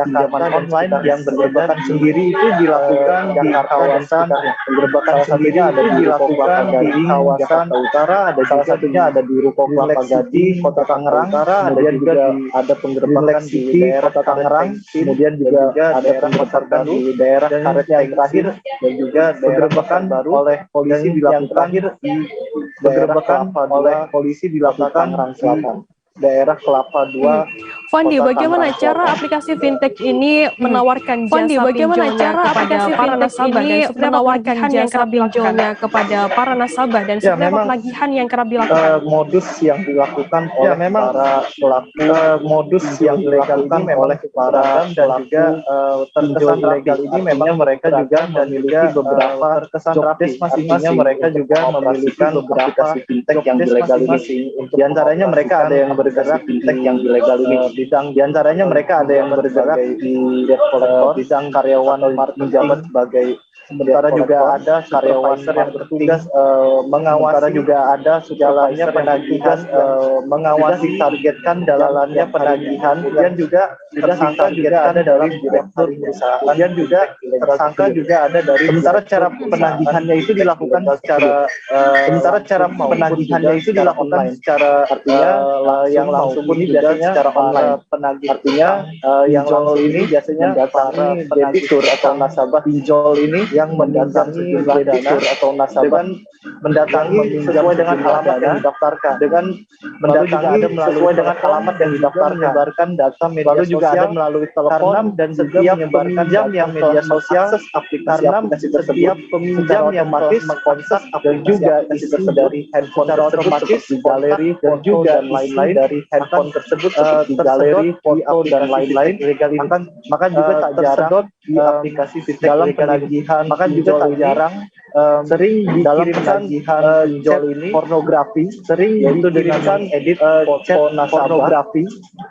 pinjaman online yang beredar sendiri itu dilakukan di kawasan penggerbekan sendiri ada dilakukan di kawasan utara, ada salah satunya ada di Ruko Kelapa Gading, Kota Tangerang, ada juga ada penggerbekan di daerah Kota Tangerang, kemudian juga ada penggerbekan di daerah Karet yang terakhir, dan juga penggerbekan baru oleh polisi dilakukan di penggerbekan oleh polisi dilakukan Tangerang Selatan, daerah Kelapa 2. Fandi, bagaimana cara aplikasi fintech ini menawarkan jasa pinjolnya kepada para nasabah dan menawarkan jasa pinjolnya kepada para nasabah dan seberapa penagihan yang kerap dilakukan? Modus yang dilakukan oleh para pelaku, modus yang dilakukan oleh para dan juga pinjol ilegal ini memang mereka juga memiliki beberapa jobdesk masing-masing, mereka juga memiliki beberapa fintech yang ilegal ini. Di antaranya mereka ada yang bergerak fintech yang ilegal ini. Bidang diantaranya mereka ada yang bergerak di debt collector, bidang karyawan menjabat sebagai, sementara juga ada karyawan yang bertugas mengawasi, juga ada supervisor penagihan mengawasi, ditargetkan dalamnya penagihan, kemudian juga sudah ditargetkan ada dalam direktur perusahaan, kemudian juga tersangka juga ada dari, sementara cara penagihannya itu dilakukan secara artinya yang langsung ini biasanya secara online penagih, artinya yang langsung ini biasanya para debitur atau nasabah pinjol ini yang mendatangi dana atau nasabah mendatangi sesuai dengan alamat yang didaftarkan, dengan mendatangi sesuai dengan alamat yang didaftarkan, menyebarkan data media sosial melalui telepon dan setiap peminjam yang media sosial aplikasi tersebut, peminjam yang mengkontak dan juga isi dari handphone tersebut seperti galeri dan juga lain-lain dari handphone tersebut seperti galeri, foto dan lain-lain, maka juga tak jarang di aplikasi dalam penagihan, maka juga tak jarang sering dikirimkan pinjol ini pornografi, sering yaitu dengan edit foto pornografi,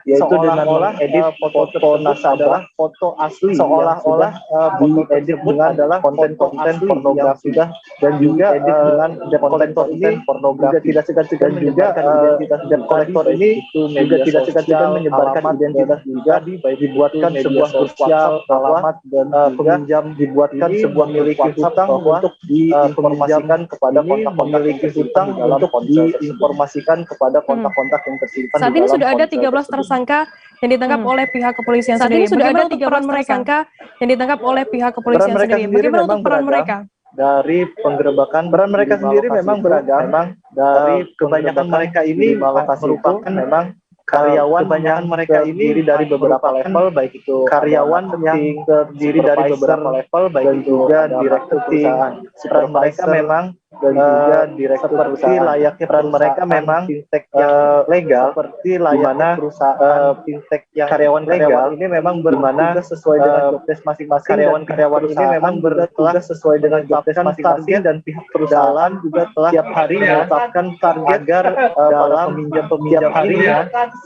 yaitu dengan edit foto nasabah, foto asli seolah-olah diedit dengan adalah konten-konten pornografi dan juga edit dengan kolektor ini pornografi tidak segan-segan juga identitas kolektor ini juga tidak segan-segan menyebarkan identitas juga dibuatkan sebuah grup WhatsApp alamat dan peminjam dibuatkan sebuah miliki hutang untuk diinformasikan kepada kontak-kontak memiliki hutang untuk diinformasikan kepada kontak-kontak yang tersimpan. Saat ini sudah ada 13 tersangka yang ditangkap oleh pihak kepolisian sendiri. Sudah ada 13 tersangka yang ditangkap oleh pihak kepolisian sendiri. Bagaimana untuk peran mereka? Dari penggerebekan, peran mereka sendiri memang beragam. Memang dari kebanyakan mereka ini merupakan memang karyawan, kebanyakan mereka ini dari beberapa level, baik itu karyawan yang terdiri dari beberapa level, baik juga direktur perusahaan. Peran mereka memang dan juga direktur seperti layaknya peran mereka memang fintech yang legal, seperti layaknya perusahaan fintech yang karyawan legal ini memang bertugas sesuai dengan jobdesk masing-masing. Karyawan ini memang bertugas sesuai dengan jobdesk masing-masing dan pihak perusahaan juga telah tiap hari menetapkan target agar dalam peminjam-peminjam harinya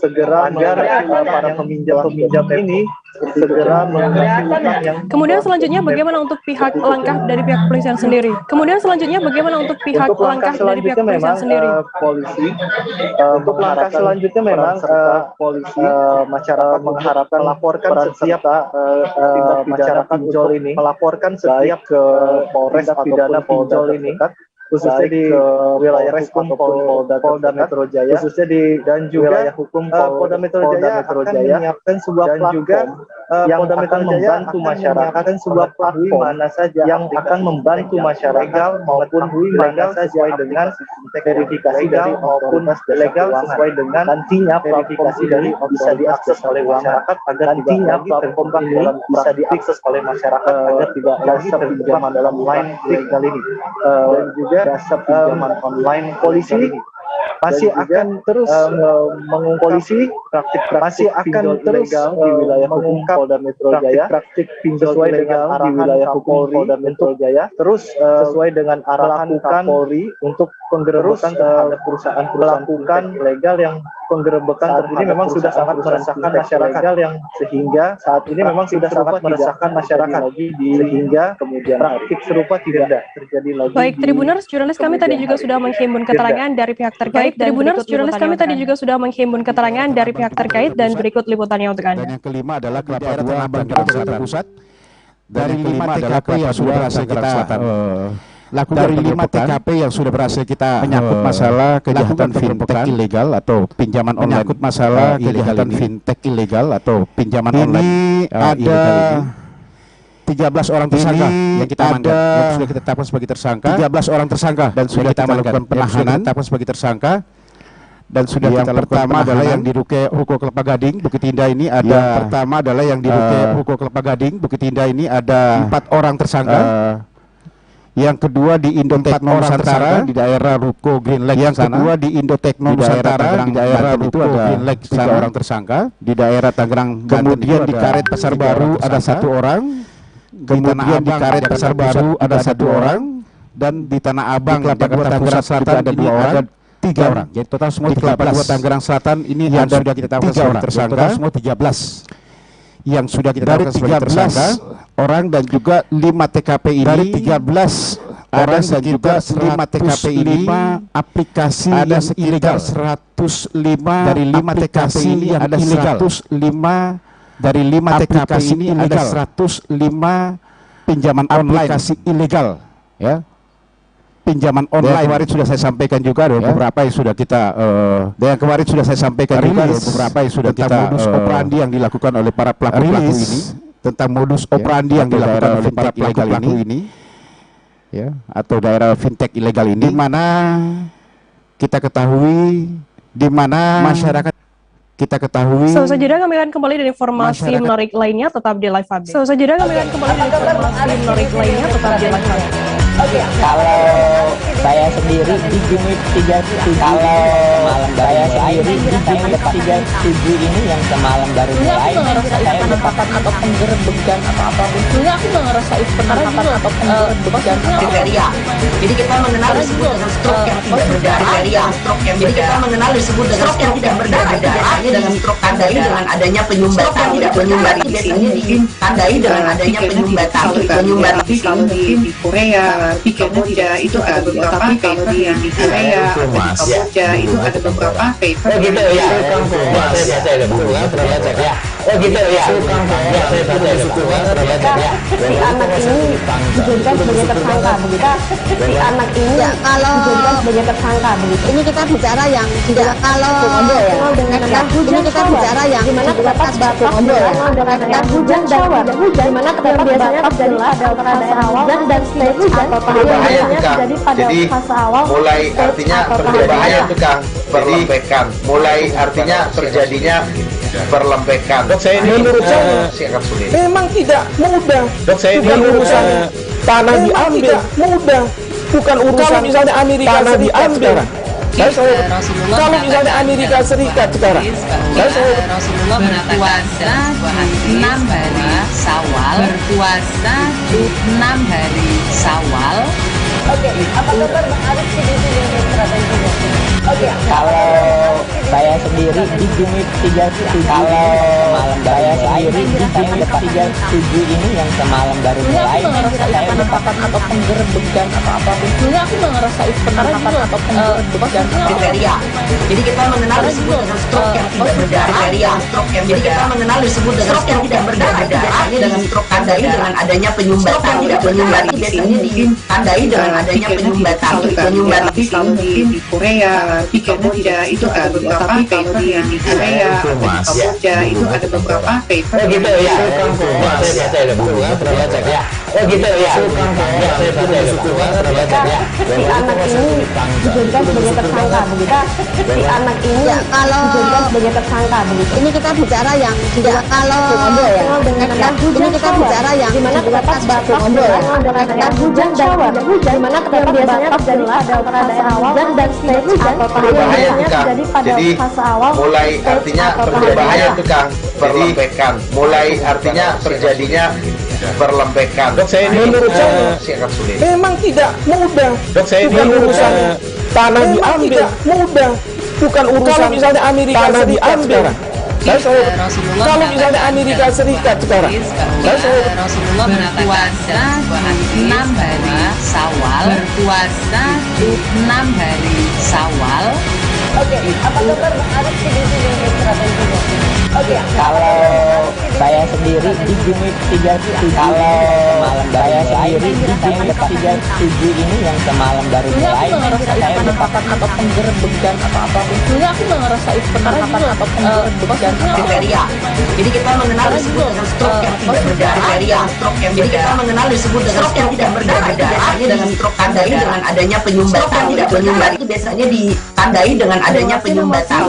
segera agar para peminjam ini segera mengurangi utang yang. Kemudian selanjutnya bagaimana untuk pihak langkah dari pihak kepolisian sendiri? Kemudian selanjutnya bagaimana untuk pihak langkah dari pihak kepolisian sendiri? Untuk langkah selanjutnya memang polisi masyarakat mengharapkan laporkan setiap masyarakat pinjol ini melaporkan setiap ke Polres ataupun pinjol ini khususnya di wilayah hukum Polda Metro Jaya, khususnya di dan juga wilayah hukum Polda Metro Jaya akan menyiapkan sebuah platform yang akan membantu masyarakat sebuah platform mana saja yang akan membantu masyarakat maupun legal sesuai dengan verifikasi dari maupun legal sesuai dengan nantinya verifikasi dari bisa diakses oleh masyarakat agar nantinya platform ini bisa diakses oleh masyarakat agar tidak lagi pinjaman dalam line legal ini dan juga dasar pinjaman online. Polisi masih akan terus mengungkap praktik-praktik pinjol ilegal di wilayah hukum Polda Metro Jaya, praktik pinjol ilegal di wilayah hukum Polda Metro Jaya, terus sesuai dengan arahan Kapolri untuk penggerebekan terhadap perusahaan melakukan legal yang penggerebekan saat ini memang sudah sangat meresahkan masyarakat yang sehingga saat ini memang sudah sangat meresahkan masyarakat sehingga kemudian praktik serupa tidak terjadi lagi. Baik, Tribuners, jurnalis kami tadi juga sudah menghimpun keterangan dari pihak terkait. Tribuners, jurnalis kami tadi juga sudah menghimpun keterangan dari pihak terkait dan berikut liputannya untuk Anda. Dan yang kelima adalah Kelapa II Jakarta Pusat. Dari 5 TKP yang sudah berhasil kita lakukan dari 5 TKP yang sudah berhasil kita menyangkut masalah kejahatan fintech ilegal atau pinjaman online, menyangkut masalah kejahatan fintech ilegal atau pinjaman online. Ada 13 orang tersangka yang kita amankan, yang sudah kita tetapkan sebagai tersangka. 13 orang tersangka dan sudah kita lakukan penahanan, tetapkan sebagai tersangka. Dan sudah yang kita pertama adalah yang di Ruko Kelapa Gading Bukit Indah ini ada pertama adalah yang di Ruko Kelapa Gading Bukit Indah ini ada 4 orang tersangka. Yang kedua di Indotekno Nusantara di daerah Ruko Green Lake. Yang kedua di Indotekno Nusantara di daerah Ruko Green Lake 3 orang tersangka. Di daerah Tangerang. Kemudian di Karet Pasar Baru ada 1 orang. Kemudian di Karet Pasar Baru ada 1 orang. Dan di Tanah Abang Jakarta Pusat Selatan ada 2 orang. 3 orang. Jadi total semua 13. Di Tangerang Selatan ini yang sudah kita tetapkan sebagai tersangka. Total semua 13. Yang sudah kita tetapkan sebagai tersangka orang dan juga 5 TKP ini. Dari 13 orang dan juga 5 TKP ini aplikasi ada sekitar 105 dari 5 TKP ini ada 105 dari 5 TKP ini ada 105 pinjaman online aplikasi ilegal ya. Pinjaman online kemarin sudah saya sampaikan juga ada beberapa yang sudah kita dan kemarin sudah saya sampaikan juga ada beberapa yang sudah kita modus operandi yang dilakukan oleh para pelaku ini tentang modus operandi yang dilakukan oleh para pelaku ini ya atau daerah fintech ilegal ini, di mana kita ketahui, di mana masyarakat kita ketahui. Selanjutnya kami akan kembali dengan informasi menarik lainnya, tetap di live update. Selanjutnya kami akan kembali dengan informasi menarik lainnya, tetap di live update. Kalau saya sendiri di unit 37, kalau malam saya sendiri di unit 37 ini yang semalam baru mulai, saya penetapan atau penggerbekan apa-apa. Sebenarnya aku nggak ngerasain penetapan atau penggerbekan kriteria. Jadi kita mengenal disebut dengan stroke yang tidak berdarah. Jadi kita mengenal disebut dengan stroke yang tidak berdarah. Biasanya dengan stroke tandai dengan adanya penyumbatan, tidak penyumbatan. Biasanya ditandai dengan adanya penyumbatan. Tapi kalau di Korea, di Kamboja itu ada beberapa paper, di Korea, di Kamboja itu ada beberapa paper. Oh gitu ya, saya ada buku ya, pernah baca ya. Oh gitu ya, saya baca ya. Si anak ini dijadikan sebagai tersangka, begitu. Si anak ini dijadikan sebagai tersangka, begitu. Ini kita bicara yang tidak kalau dengan hujan kita bicara yang dimana terdapat batas dengan hujan shower, di mana terdapat biasanya terjadi pada fase awal dan stage atau tahap biasanya terjadi pada fase awal. Mulai artinya terjadinya itu Kang perlempekan. Mulai artinya terjadinya perlempekan. Dok, saya ini menurut saya akan sulit. memang tidak mudah. Dok, saya ini urusan tanah diambil mudah, bukan urusan kalau misalnya Amerika tanah diambil. Kalau misalnya Amerika Serikat sekarang, Rasulullah berpuasa 6 hari Syawal, berpuasa 6 hari Syawal. Oke, apa kabar Bang Arif di strategi? Oke, kalau saya sendiri di unit 37, kalau malam saya sendiri di unit 37 ini yang semalam baru mulai, saya penetapan atau penggerbekan apa-apa. Sebenarnya aku nggak ngerasain penetapan atau penggerbekan kriteria. Jadi kita mengenal disebut dengan stroke yang tidak berdarah. Jadi kita mengenal disebut dengan stroke yang tidak berdarah. Biasanya dengan stroke tandai dengan adanya penyumbatan, tidak penyumbatan. Biasanya ditandai dengan adanya penyumbatan. Tapi kalau di Korea, di Kamboja itu ada beberapa paper, di Korea, di Kamboja itu ada beberapa paper. Oh gitu ya, saya ada buku ya, pernah baca ya. Oh gitu ya, saya baca buku ya, pernah baca ya. Si anak ini dijadikan sebagai tersangka, begitu. Si anak ini dijadikan sebagai tersangka, begitu. Ini kita bicara yang tidak kalau dengan hujan kita bicara yang dimana terdapat batas dengan hujan shower, di mana terdapat biasanya terjadi pada fase awal dan stage atau tahap biasanya terjadi pada fase awal. Mulai artinya terjadinya itu Kang perlempekan. Mulai artinya terjadinya perlempekan. Dok, saya ini menurut saya akan sulit. memang tidak mudah. Dok, saya ini urusan tanah diambil mudah, bukan urusan kalau misalnya Amerika tanah diambil. Kalau misalnya Amerika Serikat sekarang, Rasulullah berpuasa 6 hari Syawal, berpuasa 6 hari Syawal. Oke, apa kabar Bang Arif di strategi? Oke, kalau saya sendiri di unit 37, kalau malam saya sendiri di unit 37 ini yang semalam baru mulai, saya penetapan atau penggerbekan apa-apa. Sebenarnya aku nggak ngerasain penetapan atau penggerbekan kriteria. Jadi kita mengenal disebut dengan stroke yang tidak berdarah. Jadi kita mengenal disebut dengan stroke yang tidak berdarah. Biasanya dengan stroke tandai dengan adanya penyumbatan, tidak penyumbatan. Itu biasanya ditandai dengan adanya penyumbatan.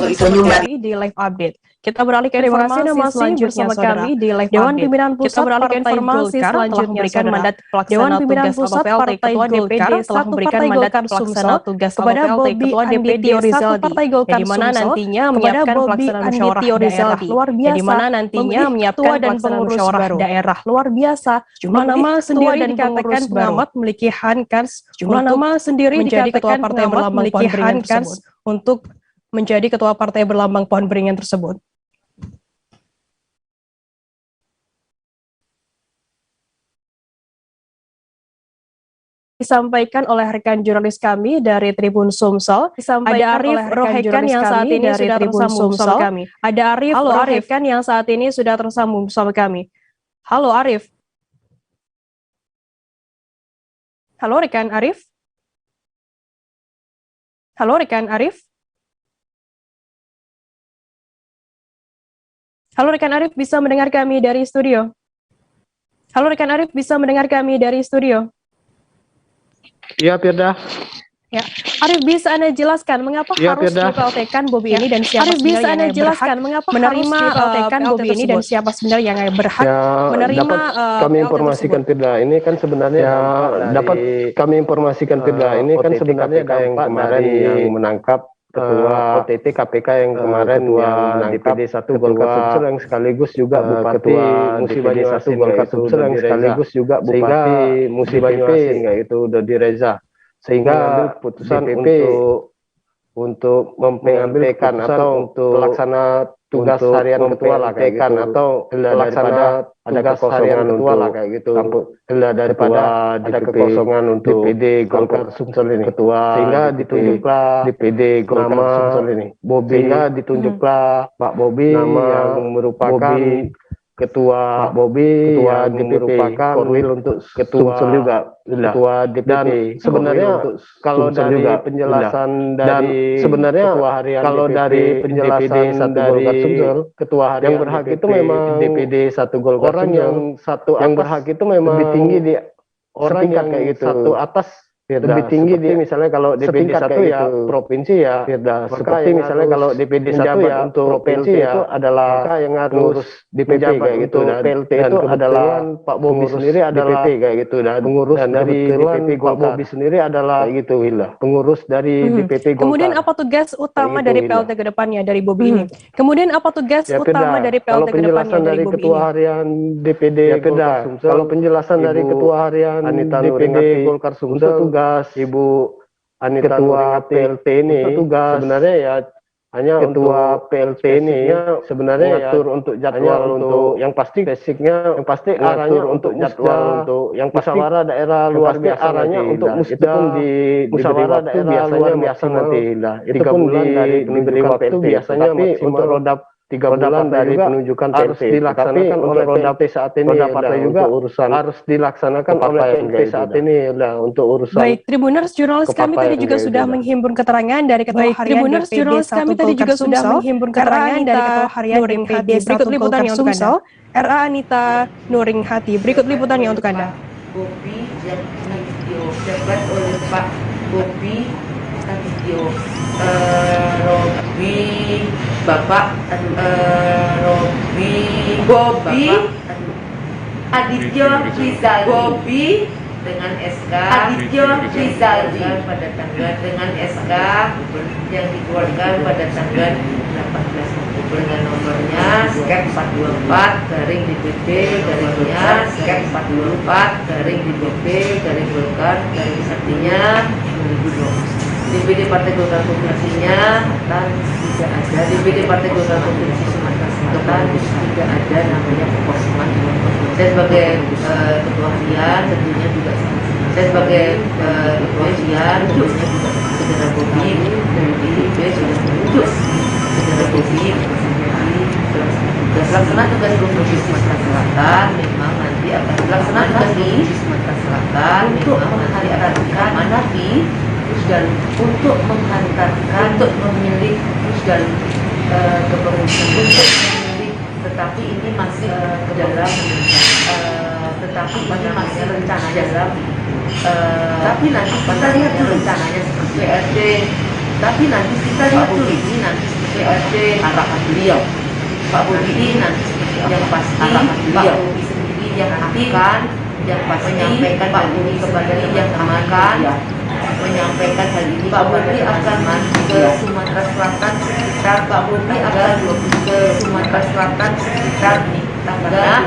Di live update. Kita beralih ke informasi selanjutnya bersama kami di live Dewan Pimpinan Pusat Partai Golkar telah memberikan mandat Dewan Pimpinan Pusat Partai Ketua DPD telah memberikan mandat pelaksana tugas kepada Ketua DPD Rizaldi, di mana nantinya menyiapkan pelaksanaan musyawarah daerah luar biasa, di mana nantinya menyiapkan dan pengurus daerah luar biasa. Jumlah nama sendiri dikatakan pengamat memiliki Hankans, jumlah nama sendiri menjadi ketua partai berlambang pohon beringin tersebut untuk menjadi ketua partai berlambang pohon beringin tersebut. Disampaikan oleh rekan jurnalis kami dari Tribun Sumsel. Ada Arif Rohekan yang saat ini sudah tersambung bersama kami. Ada Arif Rohekan yang saat ini sudah tersambung bersama kami. Halo Arif. Halo rekan Arif. Halo rekan Arif. Halo rekan Arif, bisa mendengar kami dari studio? Halo rekan Arif, bisa mendengar kami dari studio? Ya, Firda. Ya, Arif, bisa Anda jelaskan mengapa harus dipeltekan Bobi ini dan siapa sebenarnya yang berhak menerima peltekan Bobi ini dan siapa sebenarnya yang berhak menerima kami informasikan Firda ini kan sebenarnya dapat kami informasikan Firda ini kan sebenarnya yang kemarin yang menangkap Ketua OTT KPK yang kemarin yang DPD 1 Golkar Sumsel yang sekaligus juga Bupati Musi Banyuasin Golkar Sumsel yang sekaligus juga Bupati Musi Banyuasin yaitu Dodi Reza, sehingga keputusan untuk mengambilkan atau untuk pelaksana tugas harian ketua lah kayak gitu, atau pelaksana tugas harian ketua lah kayak gitu, daripada ada kekosongan untuk DPD Golkar Sumsel ini ketua, sehingga ditunjuklah DPD Golkar Sumsel ini Bobi, sehingga ditunjuklah Pak Bobi yang merupakan ketua Bobi yang merupakan Korwil untuk ketua juga ketua DPD. Dan sebenarnya kalau dari penjelasan dari sebenarnya kalau dari penjelasan dari ketua harian yang berhak itu memang DPD 1 Golkar orang yang satu yang berhak itu memang lebih tinggi di orang yang kayak gitu satu atas lebih tinggi di misalnya kalau DPD 1 ya provinsi ya seperti misalnya kalau DPD 1 ya untuk provinsi ya adalah yang ngurus DPP kayak gitu, dan PLT itu adalah Pak Bobi sendiri adalah DPP kayak gitu, dan pengurus dari DPP Pak Bobi sendiri adalah kayak gitu pengurus dari DPP Golkar. Kemudian apa tugas utama dari PLT ke depannya dari Bobi ini? Kemudian apa tugas utama dari PLT ke depannya dari Bobi ketua harian DPD Golkar Sumsel, kalau penjelasan dari ketua harian DPD Golkar Sumsel Ibu Anita ketua PLT ini tugas sebenarnya ya hanya ketua PLT ini sebenarnya mengatur untuk jadwal untuk yang pasti basicnya yang pasti arahnya untuk jadwal untuk yang musyawarah daerah luar biasa arahnya untuk musyawarah di musyawarah daerah luar biasa nanti lah itu pun dari diberi waktu biasanya untuk roda 3 bulan dari penunjukan harus dilaksanakan oleh PLT saat ini juga urusan harus dilaksanakan oleh PLT saat ini untuk urusan. Baik, Tribuners, jurnalis kami tadi juga sudah menghimpun keterangan dari ketua harian DPD 1 Golkar Sumsel, dari ketua harian DPD 1 Golkar Sumsel, RA Anita Nuringhati. Berikut liputannya untuk Anda. Bobi dan Nasution dapat oleh Pak Bobi Nasution, Robi Bapak Robi Bobi Aditya Rizaldi Bobi dengan SK Aditya Rizaldi pada tanggal dengan SK yang dikeluarkan pada tanggal 18 dengan nomornya skep 424 garing DPP garingnya skep 424 garing DPP garing Golkar garing artinya 2020. DPD Partai Golkar Provinsinya tidak ada, DPD Partai Golkar Provinsi Sumatera Selatan tidak ada namanya kekosongan. Saya sebagai ketua harian tentunya juga saya sebagai ketua harian tentunya juga saudara Bobi dari DPP sudah menunjuk saudara Bobi pelaksana tugas Provinsi Sumatera Selatan memang nanti akan dilaksanakan di Sumatera Selatan untuk menghantarkan nanti dan untuk menghantarkan untuk memilih dan kepengurusan untuk memilih, tetapi ini masih dalam tetapi ini masih rencana dalam tapi nanti kita lihat dulu rencananya seperti PRD, tapi nanti kita lihat dulu ini nanti PRD arahan beliau Pak Bobi nanti yang pasti Pak Bobi sendiri yang akan yang pasti menyampaikan Pak Bobi kepada yang akan menyampaikan hal ini. Pak Bobi akan ke Sumatera Selatan sekitar Pak Bobi akan ke Sumatera Selatan sekitar tanggal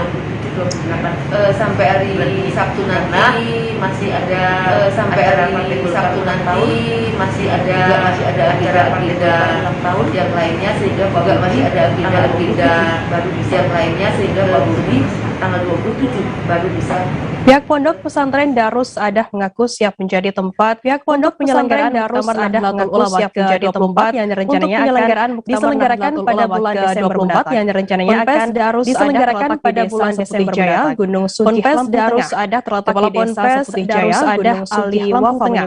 28 sampai hari Sabtu nanti masih ada sampai hari Sabtu nanti masih ada agenda tahun yang lainnya sehingga juga masih ada agenda baru yang lainnya sehingga Pak Bobi tanggal 27 baru bisa. Pihak Pondok Pesantren Darus Adah mengaku siap menjadi tempat. Pihak Pondok penyelenggaraan Darus Adah mengaku siap menjadi tempat yang rencananya akan diselenggarakan pada bulan Desember mendatang. Yang rencananya akan diselenggarakan pada bulan Desember mendatang. Gunung Suci Lampung Tengah. Adah terletak di Desa Seperti Jaya, Gunung Suci Lampung Tengah.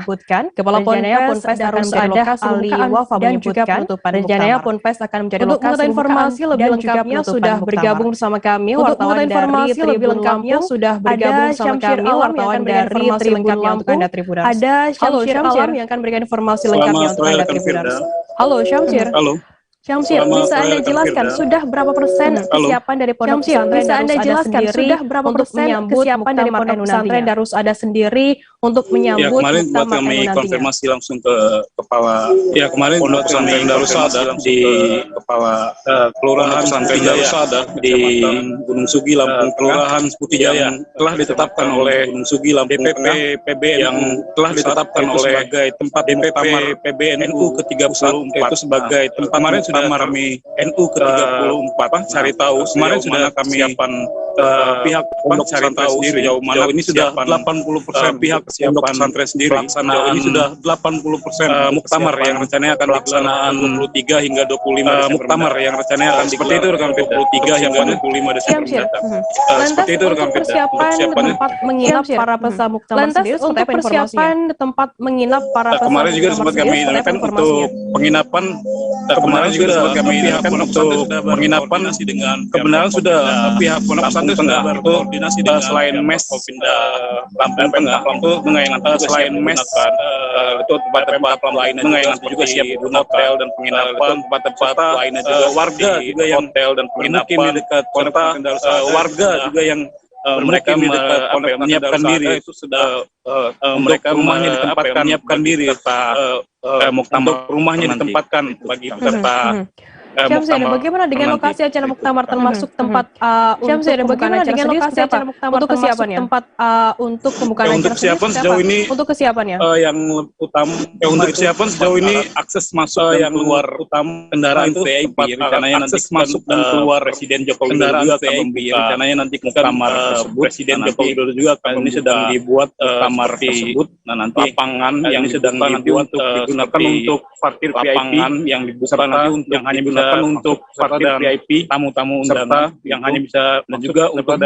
Kepala Ponpes Darus Adah Ali Wafa menyebutkan rencananya Ponpes akan menjadi lokasi informasi lebih lengkapnya sudah bergabung bersama kami wartawan dari Tribun Lampung sudah bergabung bersama kami wartawan dari Tribun Lampung. Ada Syamsir Alam yang akan berikan informasi lengkapnya untuk Anda Tribuners. Halo Syamsir. Halo. Syamsir, bisa Anda jelaskan sudah berapa persen kesiapan dari pondok pesantren? Bisa Anda jelaskan sudah berapa persen kesiapan dari pondok pesantren Darus Ada sendiri untuk menyambut kemarin buat kami konfirmasi langsung ke kepala kemarin pondok pesantren Darus Ada di kepala kelurahan pesantren Darus Ada di Gunung Sugi Lampung kelurahan Putih yang telah ditetapkan oleh Gunung Sugi Lampung PB yang telah ditetapkan oleh sebagai tempat muktamar PBNU ke-34 itu sebagai tempat kemarin sudah Marami NU ke-34 cari tahu kemarin sudah kami pihak pondok cari tahu sejauh mana ini sudah 80% pihak pondok pesantren sendiri pelaksanaan ini sudah 80% muktamar yang rencananya akan pelaksanaan 23 hingga 25 muktamar yang rencananya akan seperti itu rekan 23 hingga 25 Desember mendatang. Seperti itu rekan persiapan tempat menginap para peserta muktamar sendiri untuk persiapan tempat menginap para peserta kemarin juga sempat kami ingatkan untuk penginapan kemarin juga sempat kami ingatkan untuk penginapan dengan kebenaran sudah pihak pondok pesantren sudah berkoordinasi dengan selain mes Lampung Tengah itu mengingatkan selain mes itu tempat-tempat lainnya juga siap hotel dan penginapan tempat-tempat lainnya juga warga juga yang hotel dan penginapan di dekat kota warga juga yang mereka menyiapkan diri itu sudah mereka rumahnya ditempatkan menyiapkan diri muktamar rumahnya ditempatkan bagi peserta Syamsir, bagaimana dengan lokasi acara muktamar termasuk tempat Syamsir, bagaimana dengan lokasi acara muktamar untuk kesiapannya? Tempat untuk pembukaan acara untuk kesiapan sejauh ini untuk kesiapannya yang utama untuk kesiapan sejauh ini akses masuk yang luar utama kendaraan itu VIP rencananya nanti masuk dan keluar Presiden Joko Widodo juga VIP rencananya nanti muktamar Presiden Joko Widodo juga kan ini sedang dibuat kamar tersebut nah nanti lapangan yang sedang dibuat digunakan untuk parkir VIP yang dibuka nanti untuk yang hanya bisa untuk parkir VIP tamu-tamu undangan yang hanya bisa dan juga untuk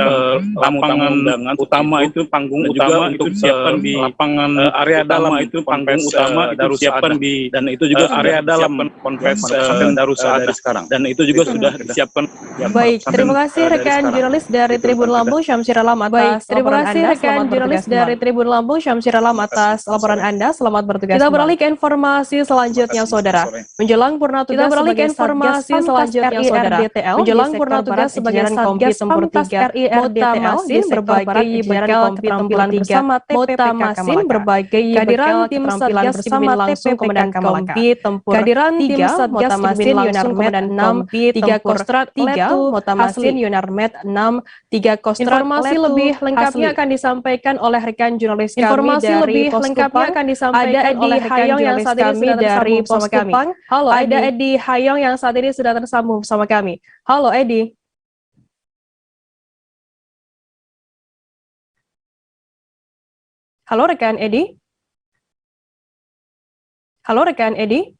tamu-tamu undangan utama itu panggung utama itu disiapkan di lapangan area dalam itu panggung utama itu disiapkan di dan itu juga area dalam konvers Darus Ada sekarang dan itu juga sudah disiapkan. Baik, terima kasih rekan jurnalis dari Tribun Lampung Syamsir Alam atas laporan Anda. Rekan jurnalis dari Tribun Lampung Syamsir Alam atas laporan Anda. Selamat bertugas. Kita beralih ke informasi selanjutnya, saudara. Menjelang purna tugas sebagai informasi selanjutnya, saudara. Menjelang purna tugas sebagai Satgas Pamtas RIRDTL Masin berbagai bekal keterampilan bersama Mota Masin berbagai kehadiran tim Satgas bersama langsung Komandan Kompi Tempur kehadiran tim Satgas Masin Yunarmed 6 3 Kostrat 3 Mota Masin Yunarmed 6 3 Kostrat. Informasi lebih lengkapnya akan disampaikan oleh rekan jurnalis kami dari Pos Kupang. Ada Edi Hayong yang saat ini sudah dari Pos Kupang. Halo, ada Edi Hayong yang saat ini sudah tersambung bersama kami. Halo Edi. Halo rekan Edi. Halo rekan Edi.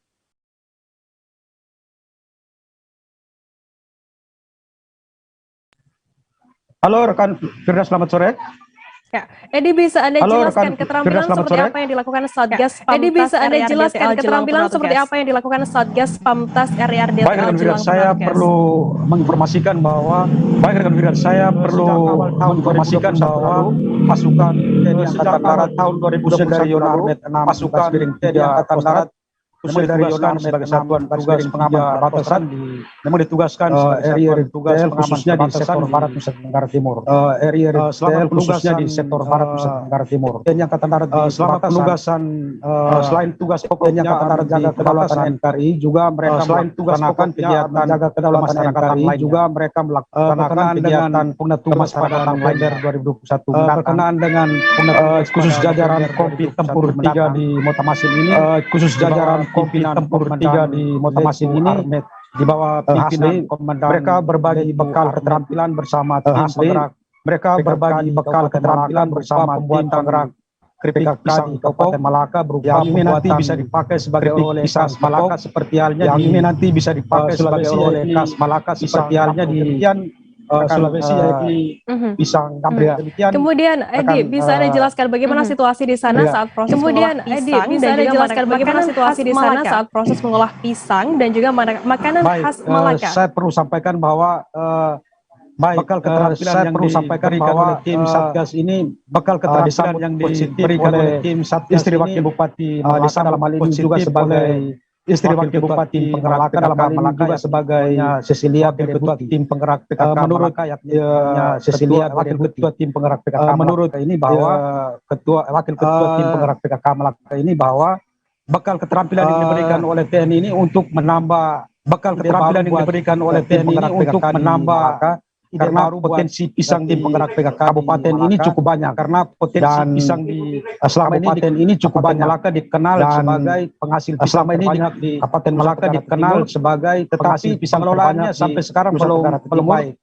Halo rekan Firda, selamat sore. Ya, Edi bisa Anda jelaskan keterampilan seperti apa yang dilakukan Satgas Pamtas Edi bisa Anda jelaskan keterampilan seperti apa yang dilakukan Satgas Pamtas RIRDTL. Baik rekan Firda, saya perlu menginformasikan bahwa pasukan TNI Angkatan Darat tahun 2021 dari Yonarmed 6 pasukan TNI Angkatan Darat khususnya dari Yonarmed sebagai satuan tugas pengaman perbatasan memang ditugaskan RIRDTL khususnya di sektor barat Nusa Tenggara Timur. RIRDTL khususnya di sektor barat Nusa Tenggara Timur. TNI Angkatan Darat selama penugasan selain tugas pokok TNI Angkatan Darat jaga kedaulatan NKRI juga mereka selain tugas pokok kegiatan jaga kedaulatan NKRI juga mereka melaksanakan kegiatan penugas pada tanggal 2021 berkenaan dengan khusus jajaran Kompi Tempur 3 di Mota Masin ini khusus jajaran Kompi Tempur 3 di Mota Masin ini di bawah pimpinan komandan mereka berbagi bekal keterampilan bersama tim penggerak mereka berbagi bekal keterampilan bersama tim penggerak keripik pisang Kabupaten Malaka berupa yang ini nanti bisa dipakai sebagai oleh khas Malaka seperti halnya yang ini nanti bisa dipakai sebagai oleh khas Malaka seperti halnya di Sulawesi yaitu pisang Gambia. Kemudian Edi bisa Anda jelaskan bagaimana situasi di sana saat proses kemudian Edi bisa Anda jelaskan bagaimana situasi di sana saat proses mengolah pisang dan juga makanan khas Malaka. Saya perlu sampaikan bahwa Baik, bekal keterampilan yang perlu sampaikan bahwa tim Satgas ini bekal keterampilan yang diberikan oleh tim Satgas istri wakil bupati Malaka dalam hal ini juga sebagai istri wakil bupati penggerak PKK dalam hal ini juga sebagai Cecilia ketua tim penggerak PKK menurut Cecilia wakil ketua tim penggerak PKK menurut ini bahwa wakil ketua tim penggerak PKK Malaka ini bahwa bekal keterampilan yang diberikan oleh TNI ini untuk menambah bekal keterampilan yang diberikan oleh TNI ini untuk menambah karena potensi pisang di penggerak PKK kabupaten ini cukup banyak karena potensi pisang di kabupaten ini cukup banyak. Malaka dikenal sebagai penghasil pisang selama ini di Kabupaten Malaka dikenal sebagai tetapi pisang pengelolaannya sampai sekarang belum baik.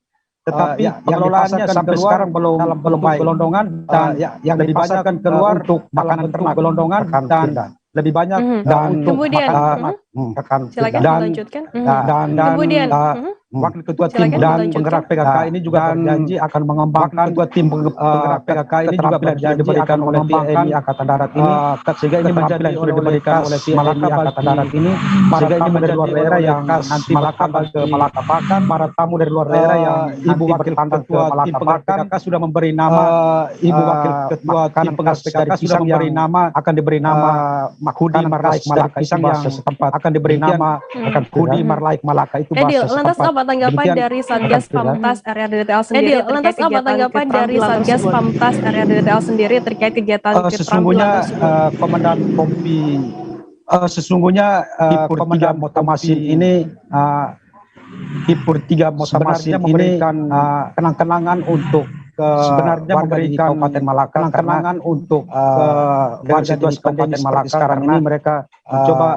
Tetapi pengelolaannya sampai sekarang belum baik. Gelondongan dan yang dipasarkan keluar untuk makanan ternak gelondongan dan lebih banyak dan untuk kemudian silakan melanjutkan. Dan kemudian wakil ketua tim dan penggerak PKK ini juga berjanji akan mengembangkan ketua tim penggerak PKK ini juga berjanji diberikan oleh TNI Angkatan Darat ini sehingga ini menjadi sudah diberikan oleh TNI Angkatan Darat ini sehingga ini menjadi luar daerah yang nanti Malaka ke Malaka bahkan para tamu dari luar daerah yang ibu wakil ketua tim penggerak PKK sudah memberi nama ibu wakil ketua tim penggerak PKK sudah memberi nama akan diberi nama Mahudi Marlaik Malaka pisang yang setempat akan diberi nama akan Mahudi Marlaik Malaka itu bahasa lantas apa tanggapan dari Satgas Pamtas RRDTL sendiri terkait kegiatan dari Satgas Pamtas RRDTL sendiri terkait kegiatan sesungguhnya Komandan Kompi sesungguhnya Komandan Motamasin ini Hipur 3 Motamasin memberikan kenang-kenangan untuk sebenarnya memberikan Kabupaten Malaka kenang-kenangan untuk warga situasi Kabupaten Malaka sekarang ini mereka mencoba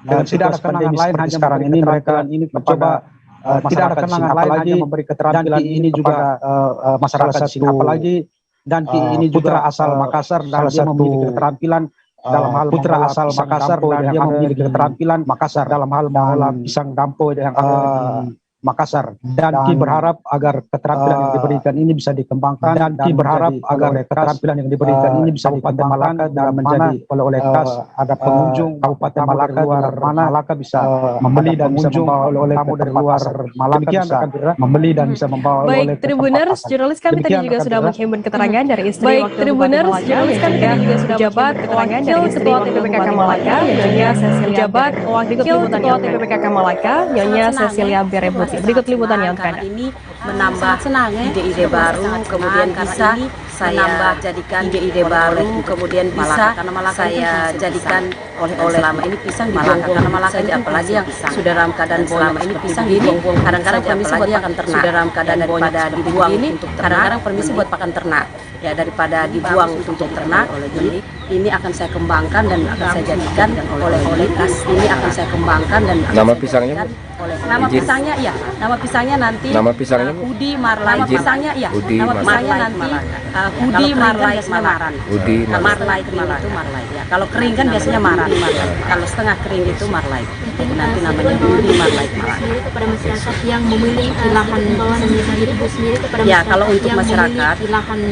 dengan tidak ada kenangan lain hanya sekarang ini mereka ini mencoba tidak ada kenangan lain hanya memberi keterampilan ini juga masyarakat sini apalagi dan ini juga asal Makassar dan dia memiliki keterampilan dalam hal putra asal Makassar dan dia memiliki keterampilan Makassar dalam hal mengolah pisang dampo yang Makassar dan Ki berharap agar keterampilan yang diberikan ini bisa dikembangkan dan Ki berharap agar keterampilan yang diberikan ini bisa Kabupaten Malaka dan menjadi oleh-oleh khas ada pengunjung Kabupaten Malaka luar Malaka bisa membeli dan bisa membawa oleh-oleh tamu dari luar Malaka bisa membeli dan bisa membawa oleh-oleh baik Tribuners jurnalis kami tadi juga sudah menghimpun keterangan dari istri baik Tribuners jurnalis kami tadi juga sudah jabat keterangan dari istri wakil TPPKK Malaka Nyonya Cecilia jabat wakil ketua TPPKK Malaka Nyonya Cecilia Berebut berikut liputannya untuk Anda. Ini menambah ide-ide baru, kemudian bisa saya jadikan ide-ide baru, kemudian bisa saya jadikan oleh selama ini pisang dibuang-buang karena Malaka ini apalagi yang sudah dalam keadaan selama ini pisang dibuang-buang kadang-kadang permisi buat pakan ternak sudah dalam keadaan daripada dibuang ini kadang-kadang permisi buat pakan ternak ya daripada dibuang untuk ternak jadi ini akan saya kembangkan dan akan saya jadikan oleh ini akan saya kembangkan dan nama pisangnya nama pisangnya ya nama pisangnya nanti nama pisangnya Hudi Marlai nama pisangnya ya nama pisangnya nanti Hudi Marlai Maran Hudi Marlai kering itu Marlai ya kalau kering kan biasanya Maran kalau setengah kering itu Marlai nanti namanya Hudi Marlai Maran kepada masyarakat yang memiliki lahan sendiri kepada ya kalau untuk masyarakat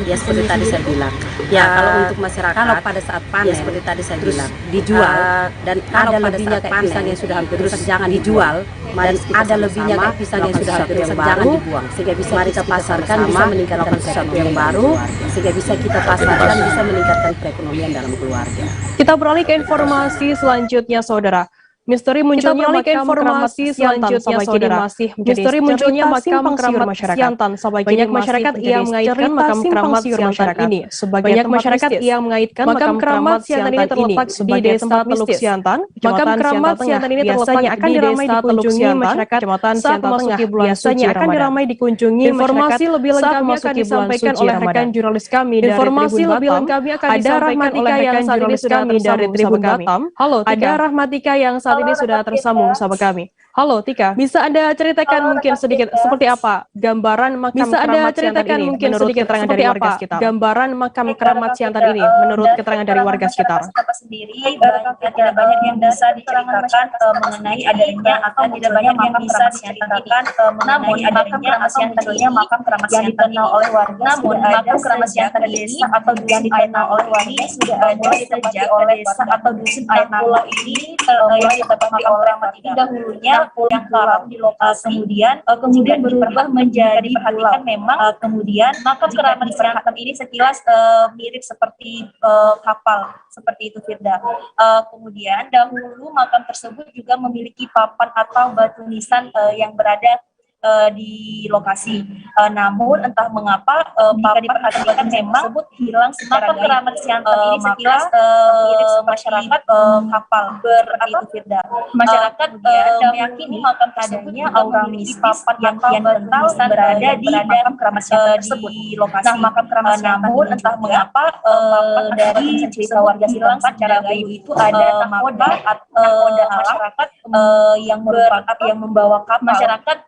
ya seperti tadi saya bilang ya kalau untuk masyarakat kalau pada saat panen ya seperti tadi saya bilang dijual dan kalau pada saat panen pisang yang sudah hampir rusak jangan dijual dan ada lebihnya kayak pisang yang sudah hampir rusak jangan dibuang sehingga bisa kita pasarkan bisa meningkatkan sesuatu yang baru sehingga bisa kita pasarkan bisa meningkatkan perekonomian dalam keluarga. Kita beralih ke informasi selanjutnya saudara. Misteri munculnya makam keramat selanjutnya saudara. Misteri munculnya makam keramat Siantan. Banyak masyarakat yang mengaitkan makam keramat Siantan ini. Banyak masyarakat yang mengaitkan makam keramat Siantan ini terletak di desa Teluk Siantan. Makam keramat Siantan ini biasanya akan diramai dikunjungi masyarakat saat memasuki bulan suci Ramadan. Akan diramai dikunjungi informasi lebih lengkap akan disampaikan oleh rekan jurnalis kami dari Informasi lebih lengkapnya akan disampaikan oleh rekan jurnalis kami dari Tribun Batam. Halo, ada Rahmatika yang saat ini sudah tersambung sama kami. Halo Tika, bisa Anda ceritakan mungkin sedikit seperti apa gambaran makam keramat Siantan ini menurut keterangan dari warga sekitar? Gambaran makam keramat Siantan ini menurut keterangan dari warga sekitar. Sendiri tidak banyak yang bisa diceritakan mengenai adanya atau tidak banyak yang bisa diceritakan mengenai adanya atau munculnya makam keramat Siantan yang dikenal oleh warga. Namun makam keramat Siantan di desa atau dusun air Naul ini sudah ada ditempati oleh desa atau dusun air Naul ini mulai ditempati oleh keramat dahulunya pulau yang karam di lokasi, kemudian berubah menjadi pulau. Memang kemudian makam keramat Siantar ini sekilas mirip seperti kapal, seperti itu Firda. Kemudian dahulu makam tersebut juga memiliki papan atau batu nisan yang berada di lokasi. Namun entah mengapa jika diperhatikan memang tersebut hilang secara gaib. Keramat Siantar ini sekilas mirip masyarakat kapal seperti itu Firda. Masyarakat meyakini makam tersebutnya aura mistis yang kian kental berada di makam keramat Siantar tersebut di lokasi. Nah, makam keramat Siantar namun entah mengapa dari cerita warga setempat secara gaib itu ada nakoda masyarakat yang membawa kapal. Masyarakat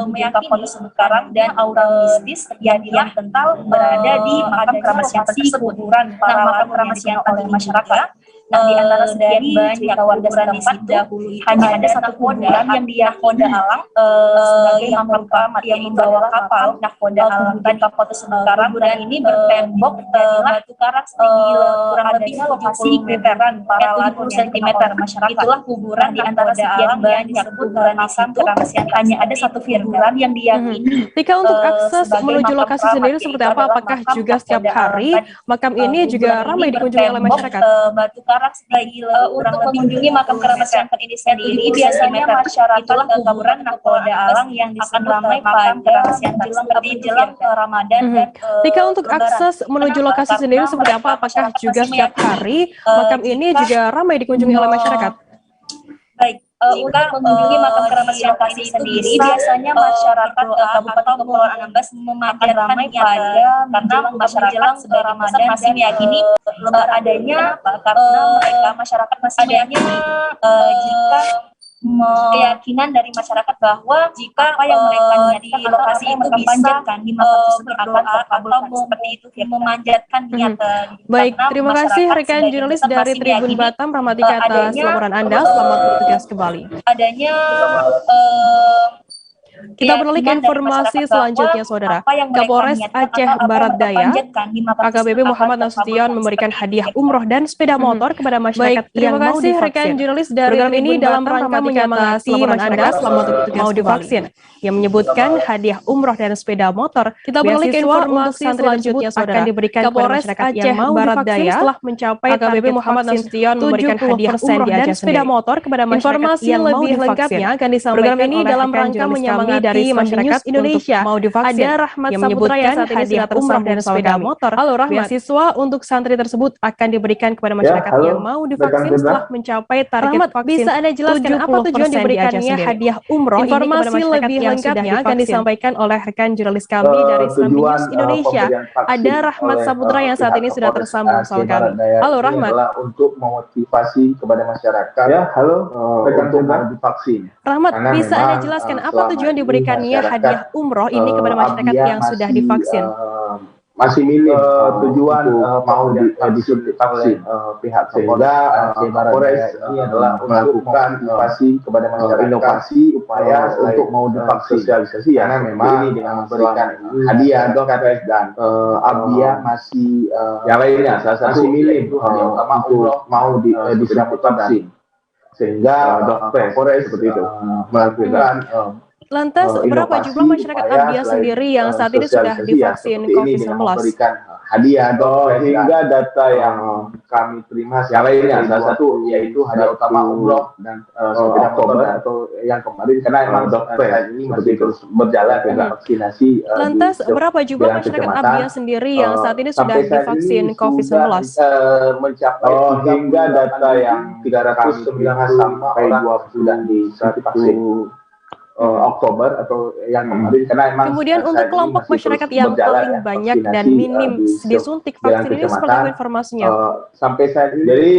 meyakini kapal karang dan aura mistis yang kental berada di makam keramat Siantar tersebut. Nah, makam keramat Siantar oleh masyarakat. Nah, di antara sekian banyak warga setempat dahulu hanya ada satu kuburan yang nakoda alang sebagai makam keramat yang membawa kapal nakoda alang tadi kapal tersebut karang, dan ini bertembok batu karang setinggi kurang lebih 70 meteran para 70 cm. Masyarakat itulah kuburan di antara sekian banyak kuburan makam keramat Siantar. Hanya ada satu kuburan yang diyakini. Jika untuk akses menuju lokasi sendiri seperti apa? Apakah juga setiap hari makam ini juga ramai dikunjungi oleh masyarakat? Batu karang untuk mengunjungi makam keramat Siantar ini sendiri biasanya masyarakat ke kuburan nakoda alang yang akan ramai pada jelang Ramadan dan jika untuk akses menuju lokasi sendiri seperti apa? Apakah juga setiap hari makam ini juga ramai dikunjungi oleh masyarakat? Baik, untuk mengunjungi makam keramat Siantar ini sendiri biasanya masyarakat Kabupaten Kepulauan Anambas memanjatkan niatnya karena masyarakat Ramadan masih meyakini adanya karena mereka masyarakat masih meyakini jika keyakinan dari masyarakat bahwa jika apa yang mereka niat di lokasi itu dipanjatkan di makam tersebut akan terkabul seperti itu ya, memanjatkan niat. Baik, terima kasih rekan jurnalis dari Tribun Batam Rahmatika atas laporan Anda. Selamat bertugas kembali. Adanya kita beralih ke informasi selanjutnya, Saudara. Kapolres Aceh Barat Daya, AKBP Muhammad Nasution memberikan hadiah umroh dan sepeda motor kepada masyarakat yang mau divaksin. Terima kasih rekan jurnalis dari program ini dalam rangka menyemangati Anda selamat mau divaksin, yang menyebutkan hadiah umroh dan sepeda motor. Kita beralih ke informasi selanjutnya, Saudara. Akan diberikan Kapolres Aceh Barat Daya setelah mencapai AKBP Muhammad Nasution memberikan hadiah umroh dan sepeda motor kepada masyarakat yang mau divaksin. Akan disampaikan program ini dalam rangka menyemangati dari masyarakat Indonesia mau divaksin. Ada Rahmat yang menyebutkan hadiah umroh dan sepeda motor. Halo Rahmat, beasiswa untuk santri tersebut akan diberikan kepada masyarakat yang mau divaksin setelah mencapai target vaksin. Bisa Anda jelaskan apa tujuan diberikannya hadiah umroh? Informasi lebih lengkapnya akan disampaikan oleh rekan jurnalis kami dari Islam News Indonesia. Ada Rahmat Saputra yang saat ini sudah tersambung soal kami. Halo Rahmat. Untuk memotivasi kepada masyarakat. Ya, halo. Untuk mau divaksin. Rahmat, bisa Anda jelaskan apa tujuan diberikannya hadiah umroh ini kepada masyarakat yang sudah divaksin? Masih minim tujuan mau disuntik vaksin pihak sehingga Kapolres ini adalah melakukan inovasi kepada masyarakat, inovasi upaya untuk mau divaksin sosialisasi ya, karena memang ini dengan memberikan hadiah dokter dan Abia masih yang lainnya salah satu masih minim untuk mau disuntik vaksin, sehingga Kapolres seperti itu melakukan. Lantas, berapa jumlah masyarakat Abia sendiri yang saat ini sudah divaksin COVID-19? Hadiah hingga data yang kami terima yang lainnya salah satu yaitu hadiah utama umroh dan sepeda Oktober atau yang kemarin karena emang dokter ini masih terus berjalan dengan vaksinasi. Lantas, berapa jumlah masyarakat Abia sendiri yang saat ini sudah divaksin COVID-19? Mencapai hingga data yang 309 sampai 20 sudah divaksin. Oktober atau yang kemarin karena emang kemudian untuk kelompok masyarakat yang paling banyak dan minim disuntik vaksin ini seperti apa informasinya? Sampai saat ini jadi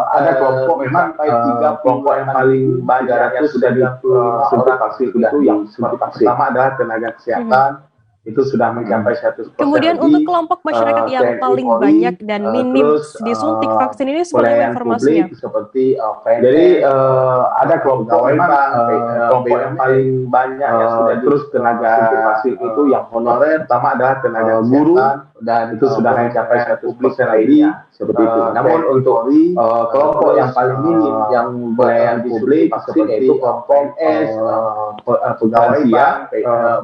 ada kelompok memang 3 kelompok yang paling banyak yang sudah disuntik vaksin itu yang suntik vaksin. Pertama adalah tenaga kesehatan itu sudah mencapai 100%. Kemudian untuk kelompok masyarakat yang paling banyak dan minim disuntik vaksin ini seperti apa informasinya? Seperti jadi ada kelompok memang kelompok yang paling banyak yang sudah terus tenaga vaksin itu yang honorer, pertama adalah tenaga guru dan itu sudah mencapai 100% lainnya seperti itu. Namun untuk kelompok yang paling minim yang pelayanan publik seperti PNS, pegawai bank,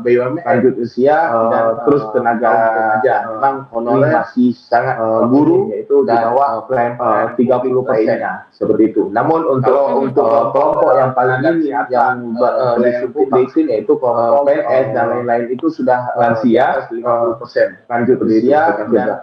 BUMN, lanjut usia, dan terus tenaga kerja, memang honorer masih sangat guru yaitu di bawah 30%-nya seperti itu. Namun untuk kelompok yang paling minim yang pelayanan publik yaitu kelompok PNS dan lain-lain itu sudah lansia 50%, lanjut usia dan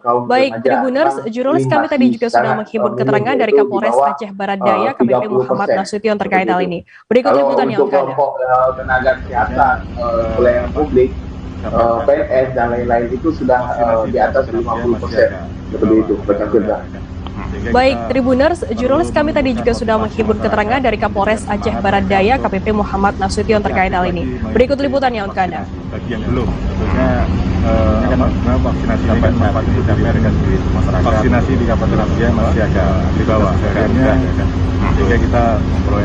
kaum Baik, Tribuners, jurnalis kami tadi juga sudah menghimpun keterangan dari Kapolres Aceh Barat Daya KBP Muhammad Nasution terkait hal ini. Berikut liputan yang untuk kelompok tenaga kesehatan, pelayanan publik, PNS dan lain-lain itu sudah di atas 50%, seperti itu rekan kerja. Baik, Tribuners, jurnalis kami tadi juga sudah menghimpun keterangan dari Kapolres Aceh Barat Daya KBP Muhammad Nasution terkait hal ini. Berikut liputannya untuk Anda. Bagi yang belum, tentunya vaksinasi sampai saat ini sampai dengan di masyarakat. Vaksinasi di Kabupaten Aceh masih agak di bawah, sehingga kita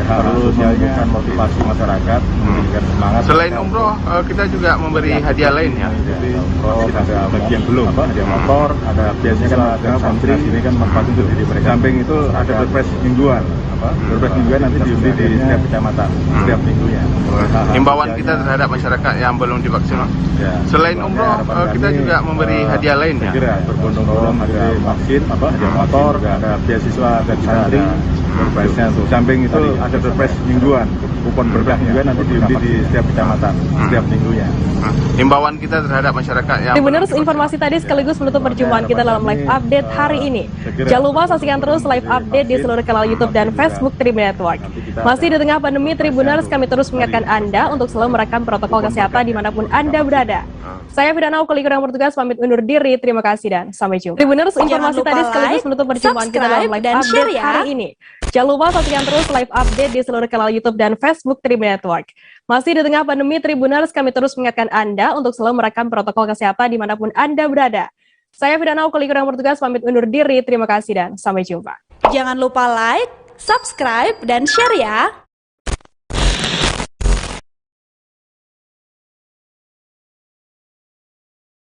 harus menunjukkan motivasi masyarakat, memberikan semangat. Selain umroh, kita juga memberi hadiah lain ya. Jadi umroh ada bagi yang belum, ada motor, ada biasanya kan ada santri, ini kan manfaat untuk diri mereka. Samping itu ada berpres mingguan, berpres mingguan nanti diundi di setiap kecamatan, setiap minggunya. Himbauan kita terhadap masyarakat yang belum divaksin. Selain umroh, kita juga memberi hadiah lain ya. Kira berbondong-bondong ada vaksin, ada motor, ada beasiswa dari santri. Berpresnya tuh. Samping itu ada berpres mingguan, kupon berpres juga nanti diundi di setiap kecamatan, setiap minggunya. Himbauan kita terhadap masyarakat yang Tribuners, informasi tadi sekaligus menutup perjumpaan kita dalam live update hari ini. Jangan lupa saksikan terus live update di seluruh kanal YouTube dan Facebook Tribun Network. Masih di tengah pandemi, Tribuners, kami terus mengingatkan Anda untuk selalu merekam protokol kesehatan dimanapun Anda berada. Saya Fidanau, kuli kurang bertugas, pamit undur diri. Terima kasih dan sampai jumpa. Tribuners, informasi tadi sekaligus menutup perjumpaan kita dalam live update hari ini. Jangan lupa saksikan terus live update di seluruh kanal YouTube dan Facebook Tribun Network. Masih di tengah pandemi, Tribuners, kami terus mengingatkan Anda untuk selalu merekam protokol kesehatan dimanapun Anda berada. Saya Fidanau, kuli kurang bertugas, pamit undur diri. Terima kasih dan sampai jumpa. Jangan lupa like, subscribe, dan share ya.